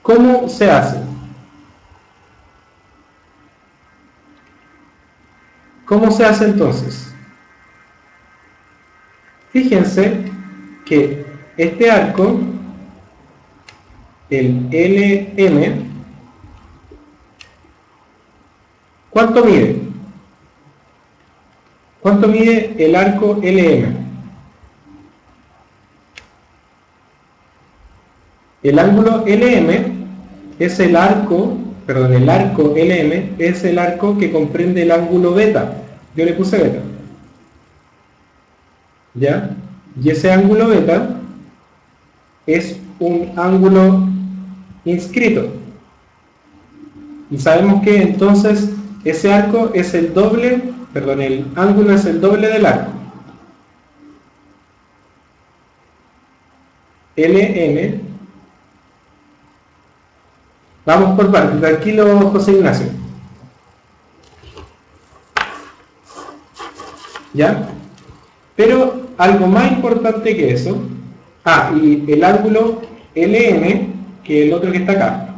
¿Cómo se hace? ¿Cómo se hace entonces? Fíjense que este arco, el LM, ¿cuánto mide? ¿Cuánto mide el arco LM? El ángulo LM es el arco LM es el arco que comprende el ángulo beta. Yo le puse beta. ¿Ya? Y ese ángulo beta es un ángulo inscrito. Y sabemos que entonces ese arco es el ángulo es el doble del arco. LN. Vamos por partes, tranquilo José Ignacio. ¿Ya? Pero algo más importante que eso, y el ángulo LN, que es el otro que está acá.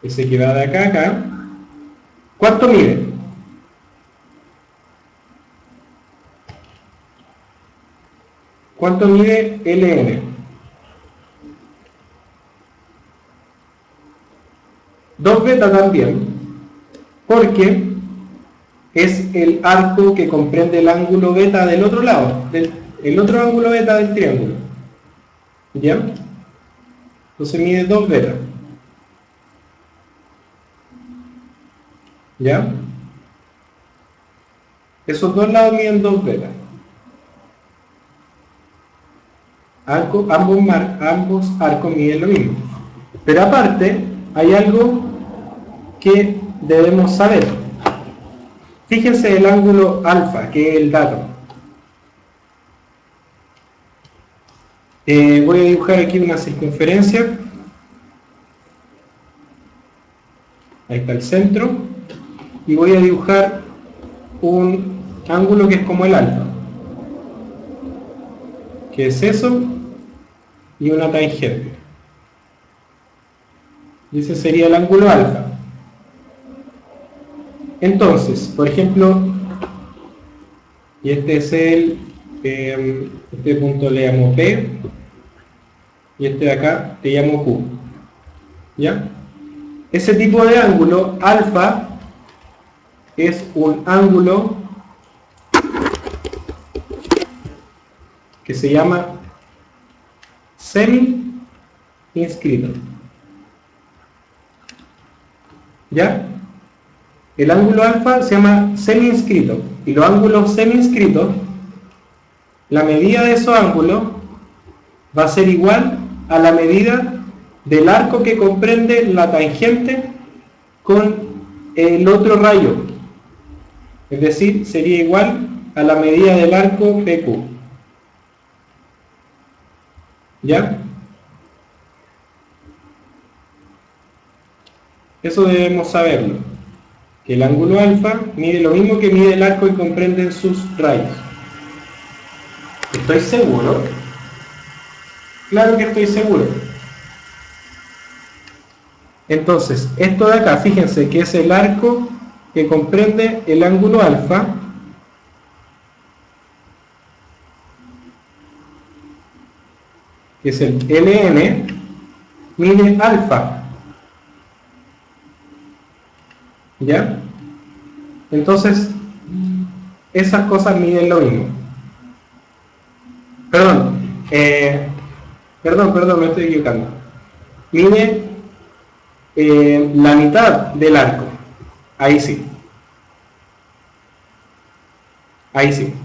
ese que va de acá a acá, ¿cuánto mide? ¿Cuánto mide LN? 2 beta también, porque es el arco que comprende el ángulo beta del otro lado, el otro ángulo beta del triángulo. ¿Ya? Entonces mide 2 beta. ¿Ya? Esos dos lados miden 2 beta. Ambos arcos miden lo mismo. Pero aparte, hay algo que debemos saber. Fíjense el ángulo alfa, que es el dato. Voy a dibujar aquí una circunferencia. Ahí está el centro. Y voy a dibujar un ángulo que es como el alfa. Que es eso. Y una tangente. Y ese sería el ángulo alfa. Entonces, por ejemplo, y este es este punto le llamo P, y este de acá le llamo Q. ¿Ya? Ese tipo de ángulo, alfa, es un ángulo que se llama semi-inscrito. ¿Ya? El ángulo alfa se llama semi-inscrito, y los ángulos semi-inscritos, la medida de esos ángulos va a ser igual a la medida del arco que comprende la tangente con el otro rayo. Es decir, sería igual a la medida del arco PQ. ¿Ya? Eso debemos saberlo. Que el ángulo alfa mide lo mismo que mide el arco que comprende sus rayos. ¿Estoy seguro? Claro que estoy seguro. Entonces, esto de acá, fíjense que es el arco que comprende el ángulo alfa. Que es el LN, mide alfa. ¿Ya? Entonces, esas cosas miden lo mismo. Perdón, me estoy equivocando. Mide la mitad del arco. Ahí sí. Ahí sí.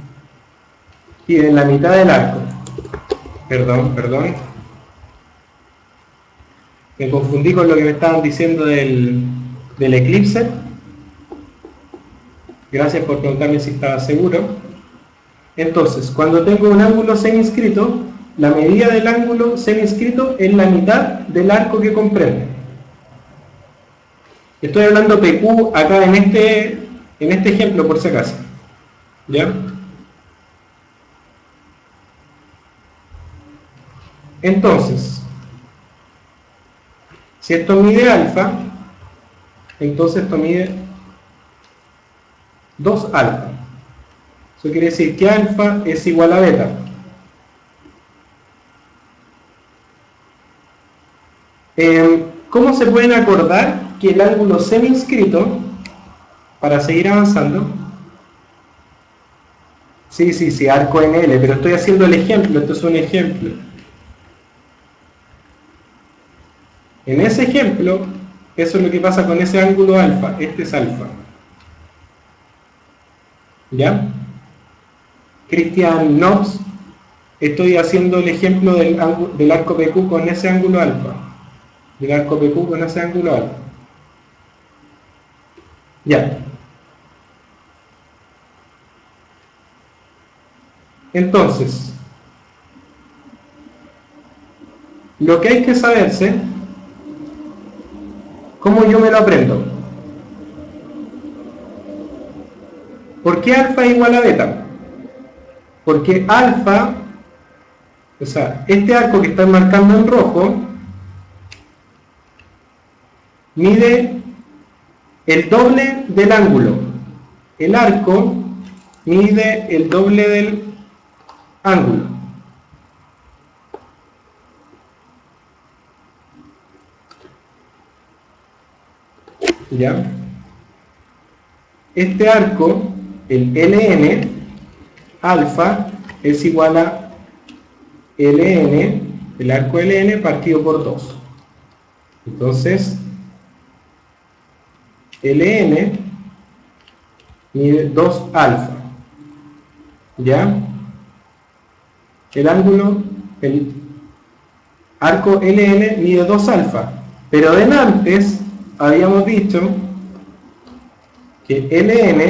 Y en la mitad del arco. Perdón. Me confundí con lo que me estaban diciendo del eclipse. Gracias por preguntarme si estaba seguro. Entonces, cuando tengo un ángulo semi-inscrito, la medida del ángulo semi-inscrito es la mitad del arco que comprende. Estoy hablando PQ acá en este ejemplo, por si acaso. ¿Ya? Entonces, si esto mide alfa, entonces esto mide 2 alfa. Eso quiere decir que alfa es igual a beta. ¿Cómo se pueden acordar que el ángulo semi-inscrito, para seguir avanzando? Sí, arco en L, pero estoy haciendo el ejemplo, esto es un ejemplo. En ese ejemplo, eso es lo que pasa con ese ángulo alfa, este es alfa. ¿Ya? Christian Knox, estoy haciendo el ejemplo del arco PQ con ese ángulo alfa. Del arco PQ con ese ángulo alfa. Ya. Entonces, lo que hay que saberse, ¿cómo yo me lo aprendo? ¿Por qué alfa es igual a beta? Porque alfa, o sea, este arco que están marcando en rojo, mide el doble del ángulo. El arco mide el doble del ángulo. ¿Ya? Este arco, el ln, alfa, es igual a ln, el arco ln partido por 2. Entonces, ln mide 2 alfa. ¿Ya? El ángulo, el arco ln mide 2 alfa. Pero de antes habíamos dicho que ln,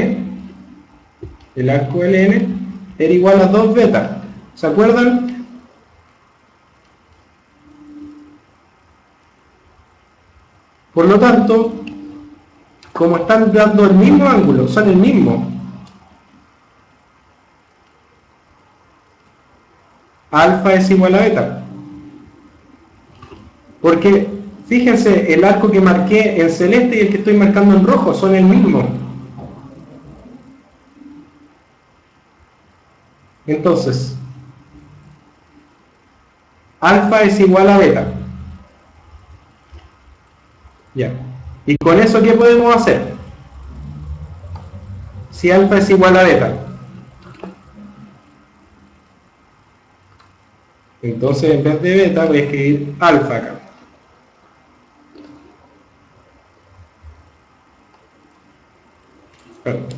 el arco ln, era igual a 2 beta. ¿Se acuerdan? Por lo tanto, como están dando el mismo ángulo, son el mismo, alfa es igual a beta. Porque, fíjense, el arco que marqué en celeste y el que estoy marcando en rojo son el mismo. Entonces, alfa es igual a beta. Ya. ¿Y con eso qué podemos hacer? Si alfa es igual a beta. Entonces, en vez de beta, voy a escribir alfa acá. Perdón.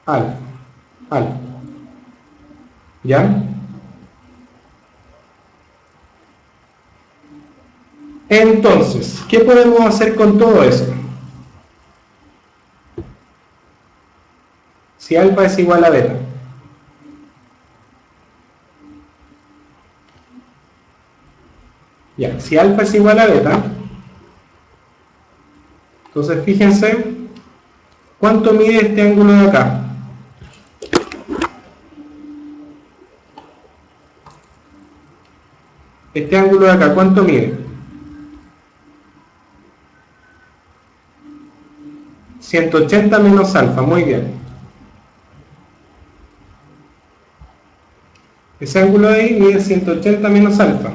Alfa. ¿Ya? Entonces, ¿qué podemos hacer con todo eso? Si alfa es igual a beta. Ya, si alfa es igual a beta, entonces fíjense cuánto mide este ángulo de acá. Este ángulo de acá, ¿cuánto mide? 180 menos alfa, muy bien. Ese ángulo de ahí mide 180 menos alfa.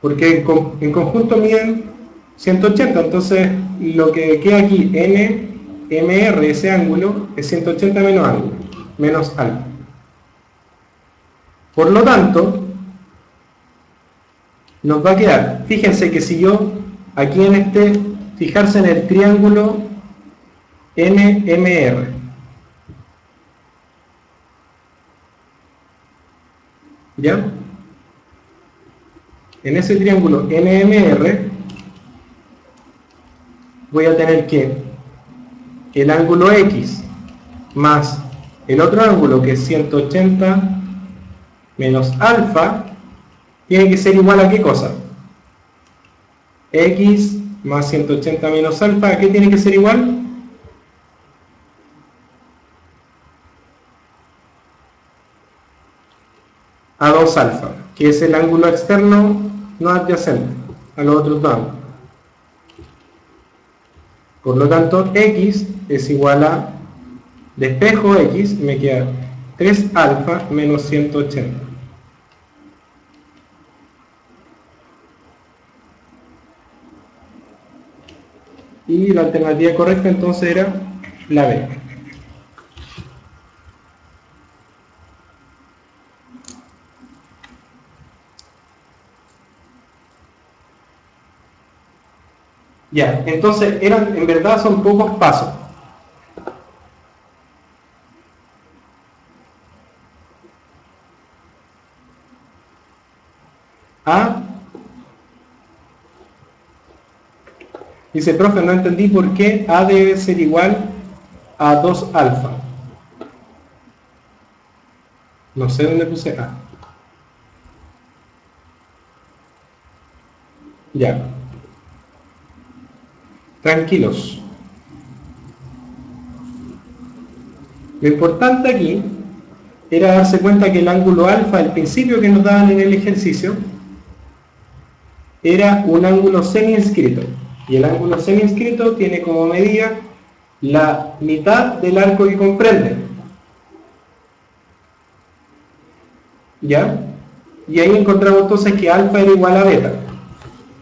Porque en conjunto miden 180, entonces lo que queda aquí, NMR, ese ángulo, es 180 menos alfa. Por lo tanto, nos va a quedar, fíjense que si yo aquí en este, fijarse en el triángulo NMR, ¿ya? En ese triángulo NMR voy a tener que el ángulo X más el otro ángulo que es 180 menos alfa tiene que ser igual a ¿qué cosa? X más 180 menos alfa, ¿a qué tiene que ser igual? A 2 alfa, que es el ángulo externo no adyacente a los otros dos ángulos. Por lo tanto, X es igual a, despejo X, me queda 3 alfa menos 180. Y la alternativa correcta entonces era la B. Ya, entonces en verdad son pocos pasos. A. Dice, profe, no entendí por qué A debe ser igual a 2 alfa. No sé dónde puse A. Ya. Tranquilos. Lo importante aquí era darse cuenta que el ángulo alfa, al principio que nos daban en el ejercicio, era un ángulo semi-inscrito. Y el ángulo semi-inscrito tiene como medida la mitad del arco que comprende. ¿Ya? Y ahí encontramos entonces que alfa era igual a beta.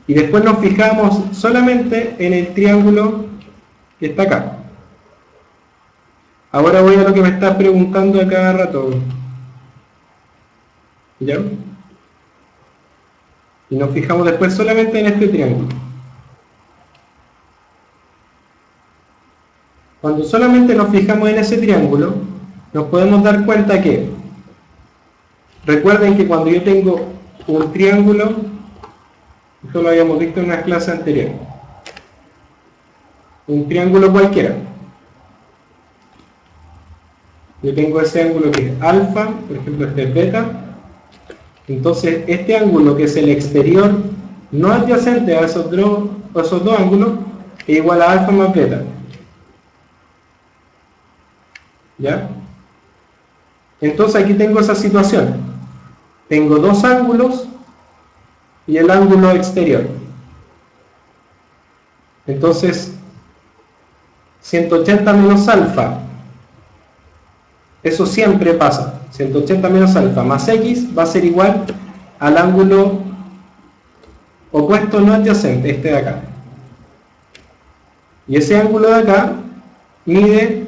Y después nos fijamos solamente en el triángulo que está acá. Ahora voy a lo que me estás preguntando a cada rato. ¿Ya? Y nos fijamos después solamente en este triángulo. Cuando solamente nos fijamos en ese triángulo, nos podemos dar cuenta que, recuerden que cuando yo tengo un triángulo, esto lo habíamos visto en una clase anterior, un triángulo cualquiera, yo tengo ese ángulo que es alfa, por ejemplo este es beta, entonces este ángulo que es el exterior no adyacente a esos dos ángulos es igual a alfa más beta. ¿Ya? Entonces aquí tengo esa situación. Tengo dos ángulos y el ángulo exterior. Entonces, 180 menos alfa. Eso siempre pasa. 180 menos alfa más x va a ser igual al ángulo opuesto no adyacente, este de acá. Y ese ángulo de acá mide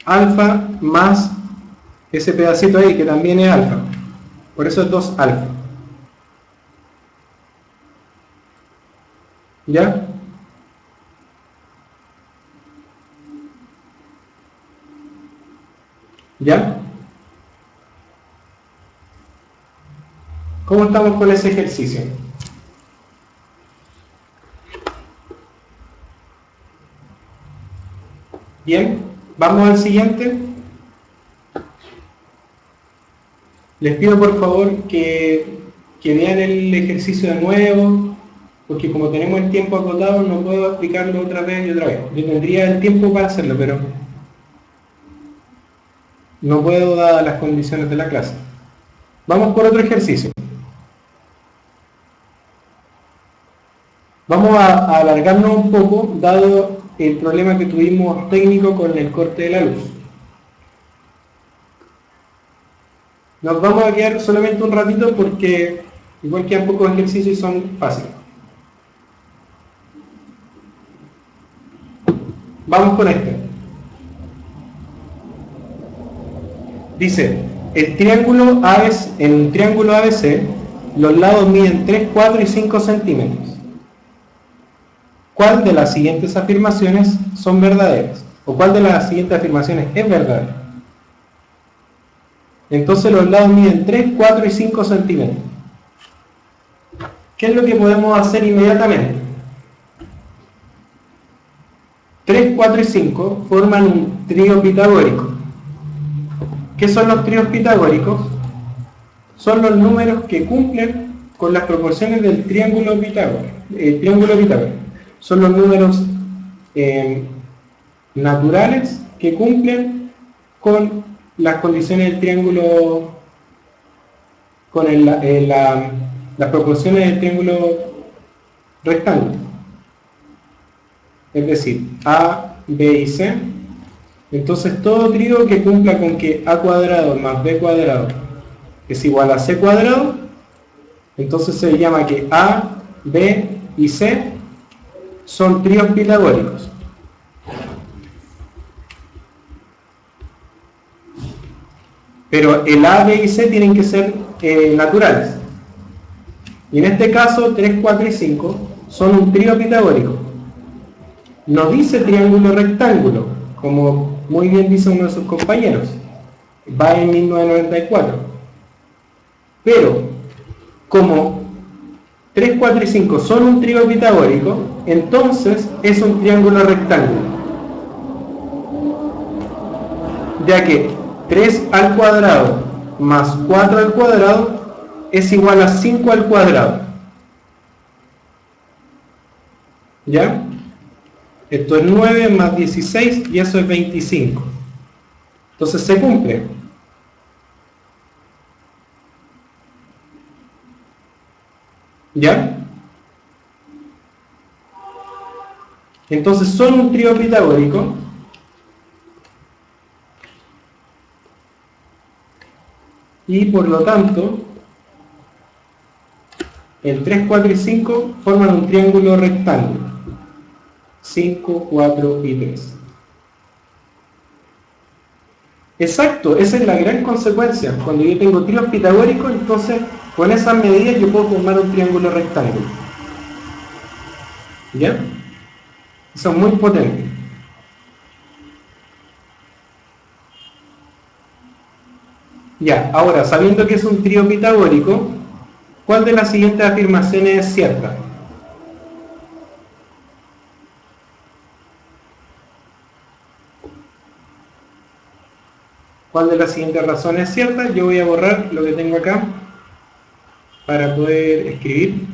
alfa más ese pedacito ahí que también es alfa, por eso es 2 alfa. ¿Ya? ¿Ya? ¿Cómo estamos con ese ejercicio? Bien, vamos al siguiente. Les pido por favor que vean el ejercicio de nuevo, porque como tenemos el tiempo acotado no puedo explicarlo otra vez y otra vez. Yo tendría el tiempo para hacerlo, pero no puedo dadas las condiciones de la clase. Vamos por otro ejercicio. Vamos a alargarnos un poco, dado el problema que tuvimos técnico con el corte de la luz. Nos vamos a quedar solamente un ratito porque igual quedan pocos ejercicios y son fáciles. Vamos con este. Dice, en un triángulo ABC, los lados miden 3, 4 y 5 centímetros. ¿Cuál de las siguientes afirmaciones son verdaderas? ¿O cuál de las siguientes afirmaciones es verdadera? Entonces los lados miden 3, 4 y 5 centímetros. ¿Qué es lo que podemos hacer inmediatamente? 3, 4 y 5 forman un trío pitagórico. ¿Qué son los tríos pitagóricos? Son los números que cumplen con las proporciones del triángulo Pitágoras. Son los números naturales que cumplen con las condiciones del triángulo, con las proporciones del triángulo rectángulo. Es decir, A, B y C. Entonces todo trío que cumpla con que A cuadrado más B cuadrado es igual a C cuadrado, entonces se llama que A, B y C son tríos pitagóricos. Pero el A, B y C tienen que ser naturales. Y en este caso 3, 4 y 5 son un trío pitagórico. No dice triángulo rectángulo, como muy bien dice uno de sus compañeros. Va en 1994. Pero, como 3, 4 y 5 son un trío pitagórico, entonces es un triángulo rectángulo. Ya que 3 al cuadrado más 4 al cuadrado es igual a 5 al cuadrado. ¿Ya? Esto es 9 más 16 y eso es 25. Entonces se cumple. ¿Ya? Entonces son un trío pitagórico. Y por lo tanto, el 3, 4 y 5 forman un triángulo rectángulo. 5, 4 y 3. Exacto, esa es la gran consecuencia. Cuando yo tengo tríos pitagóricos, entonces con esas medidas yo puedo formar un triángulo rectángulo. ¿Ya? Eso es muy potente. Ya, ahora, sabiendo que es un trío pitagórico, ¿cuál de las siguientes afirmaciones es cierta? ¿Cuál de las siguientes razones es cierta? Yo voy a borrar lo que tengo acá para poder escribir.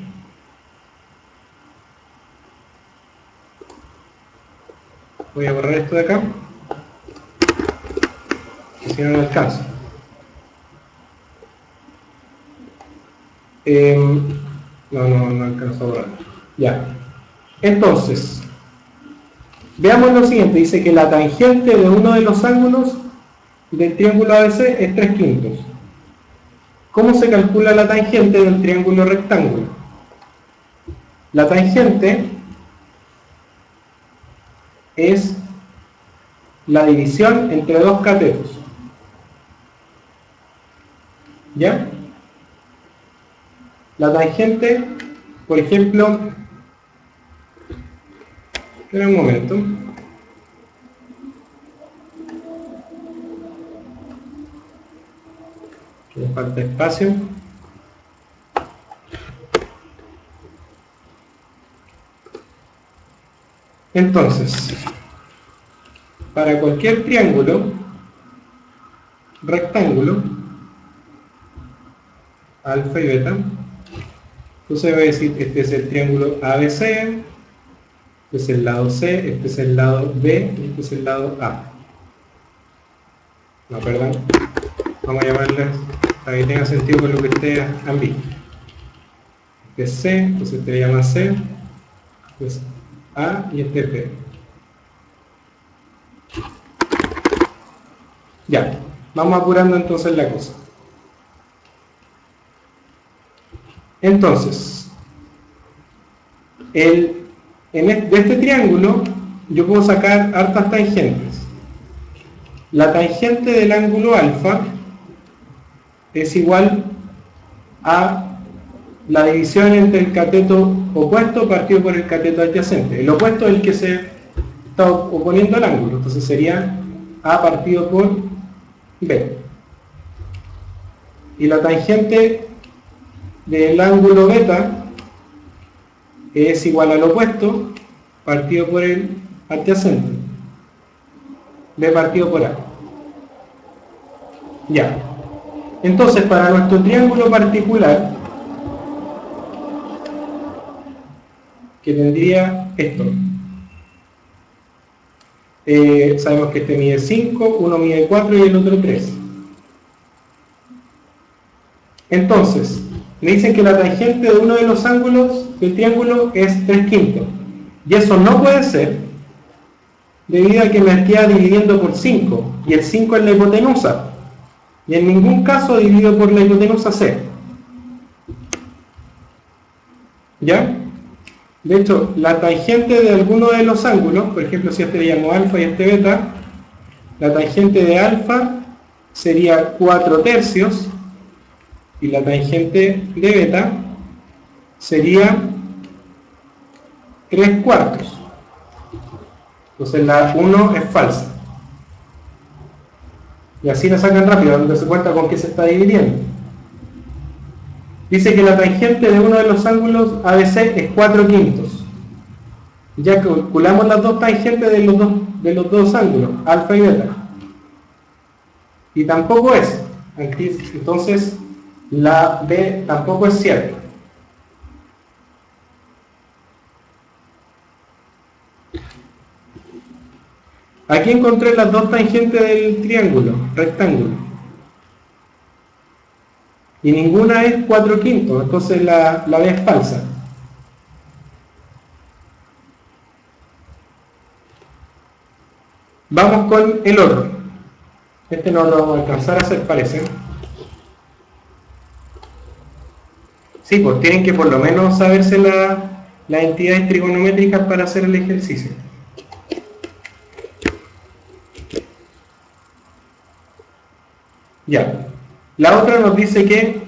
Voy a borrar esto de acá, que si no, no alcanzo. No alcanzo a borrar. Ya. Entonces, veamos lo siguiente. Dice que la tangente de uno de los ángulos del triángulo ABC es 3/5. ¿Cómo se calcula la tangente del triángulo rectángulo? La tangente es la división entre dos catetos. ¿Ya? La tangente, por ejemplo, espera un momento. Que me falta espacio. Entonces, para cualquier triángulo rectángulo, alfa y beta, entonces voy a decir, este es el triángulo ABC, este es el lado C, este es el lado B y este es el lado A. No, perdón. Vamos a llamarles para que tenga sentido con lo que ustedes han visto. Este es C, entonces este le llaman C, este es A y este es B. Ya, vamos apurando entonces la cosa. Entonces, de este triángulo yo puedo sacar hartas tangentes. La tangente del ángulo alfa es igual a la división entre el cateto opuesto partido por el cateto adyacente. El opuesto es el que se está oponiendo al ángulo, entonces sería A partido por B. Y la tangente del ángulo beta es igual al opuesto partido por el adyacente. B partido por A. Ya. Entonces, para nuestro triángulo particular, que tendría esto. Sabemos que este mide 5, uno mide 4 y el otro 3. Entonces, me dicen que la tangente de uno de los ángulos del triángulo es 3/5. Y eso no puede ser, debido a que me queda dividiendo por 5. Y el 5 es la hipotenusa. Y en ningún caso dividido por la hipotenusa C. ¿Ya? De hecho, la tangente de alguno de los ángulos, por ejemplo, si este le llamo alfa y este beta, la tangente de alfa sería 4/3 y la tangente de beta sería 3/4. Entonces la 1 es falsa. Y así la sacan rápido, donde se cuenta con qué se está dividiendo. Dice que la tangente de uno de los ángulos ABC es 4/5. Ya calculamos las dos tangentes de los dos ángulos, alfa y beta. Y tampoco es. Entonces, la B tampoco es cierta. Aquí encontré las dos tangentes del triángulo, rectángulo. Y ninguna es 4/5, entonces la B es falsa. Vamos con el otro. Este no lo vamos a alcanzar a hacer, parece. Sí, pues tienen que por lo menos saberse las entidades trigonométricas para hacer el ejercicio. Ya. La otra nos dice que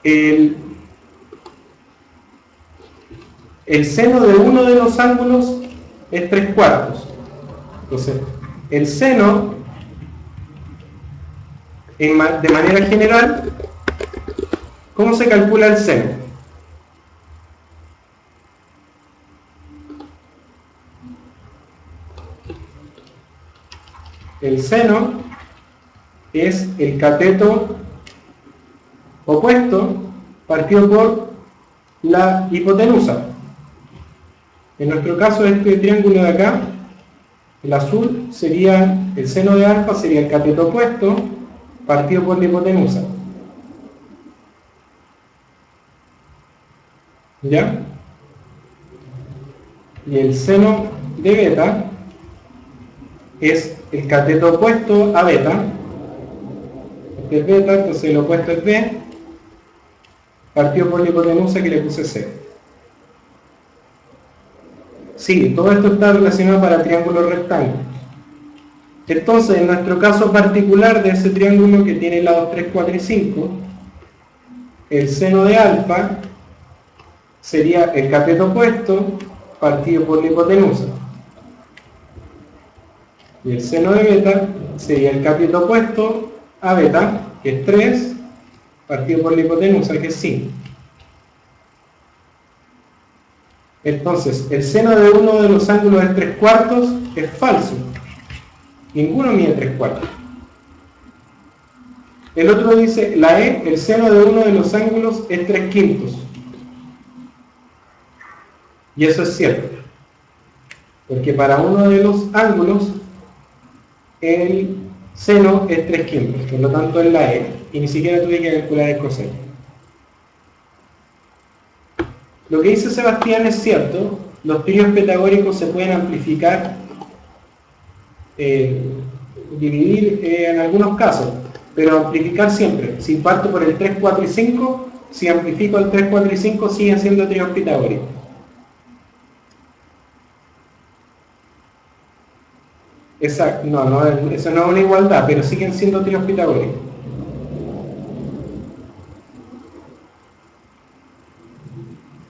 el seno de uno de los ángulos es 3/4. Entonces, el seno, de manera general, ¿cómo se calcula el seno? El seno es el cateto opuesto partido por la hipotenusa. En nuestro caso, este triángulo de acá, el azul, sería el seno de alfa, sería el cateto opuesto partido por la hipotenusa. ¿Ya? Y el seno de beta es el cateto opuesto a beta. Este es beta, entonces el opuesto es B, partido por la hipotenusa que le puse C. Sí, todo esto está relacionado para triángulos rectángulos. Entonces, en nuestro caso particular de ese triángulo que tiene lados 3, 4 y 5, el seno de alfa sería el cateto opuesto partido por la hipotenusa. Y el seno de beta sería el cateto opuesto a beta, que es 3, partido por la hipotenusa, que es 5. Entonces, el seno de uno de los ángulos de 3/4 es falso. Ninguno mide 3/4. El otro dice, la E, el seno de uno de los ángulos es 3/5. Y eso es cierto. Porque para uno de los ángulos, el seno es 3/5. Por lo tanto, es la E. Y ni siquiera tuve que calcular el coseno. Lo que dice Sebastián es cierto. Los tríos pitagóricos se pueden amplificar, dividir en algunos casos, pero amplificar siempre. Si parto por el 3, 4 y 5, si amplifico el 3, 4 y 5, siguen siendo tríos pitagóricos. Exacto, no, eso no es una igualdad, pero siguen siendo tríos pitagóricos.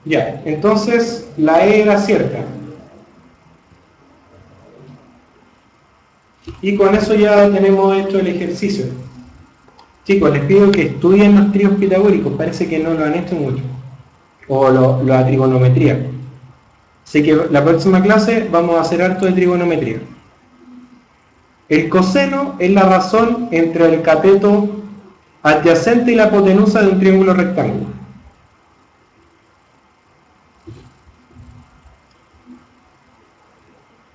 Ya, entonces la E era cierta. Y con eso ya tenemos hecho el ejercicio. Chicos, les pido que estudien los tríos pitagóricos, parece que no lo han hecho mucho. O la trigonometría. Así que la próxima clase vamos a hacer harto de trigonometría. El coseno es la razón entre el cateto adyacente y la hipotenusa de un triángulo rectángulo.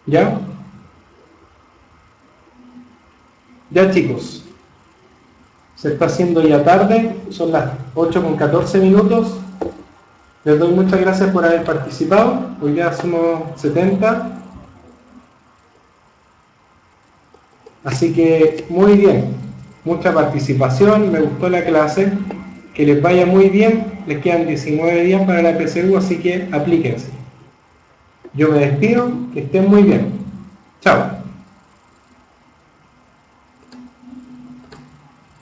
¿Ya? Ya, chicos, se está haciendo ya tarde, son las 8:14. Les doy muchas gracias por haber participado. Hoy ya somos 70. Así que muy bien, mucha participación, me gustó la clase, que les vaya muy bien. Les quedan 19 días para la PSU, así que aplíquense. Yo me despido, que estén muy bien. Chao.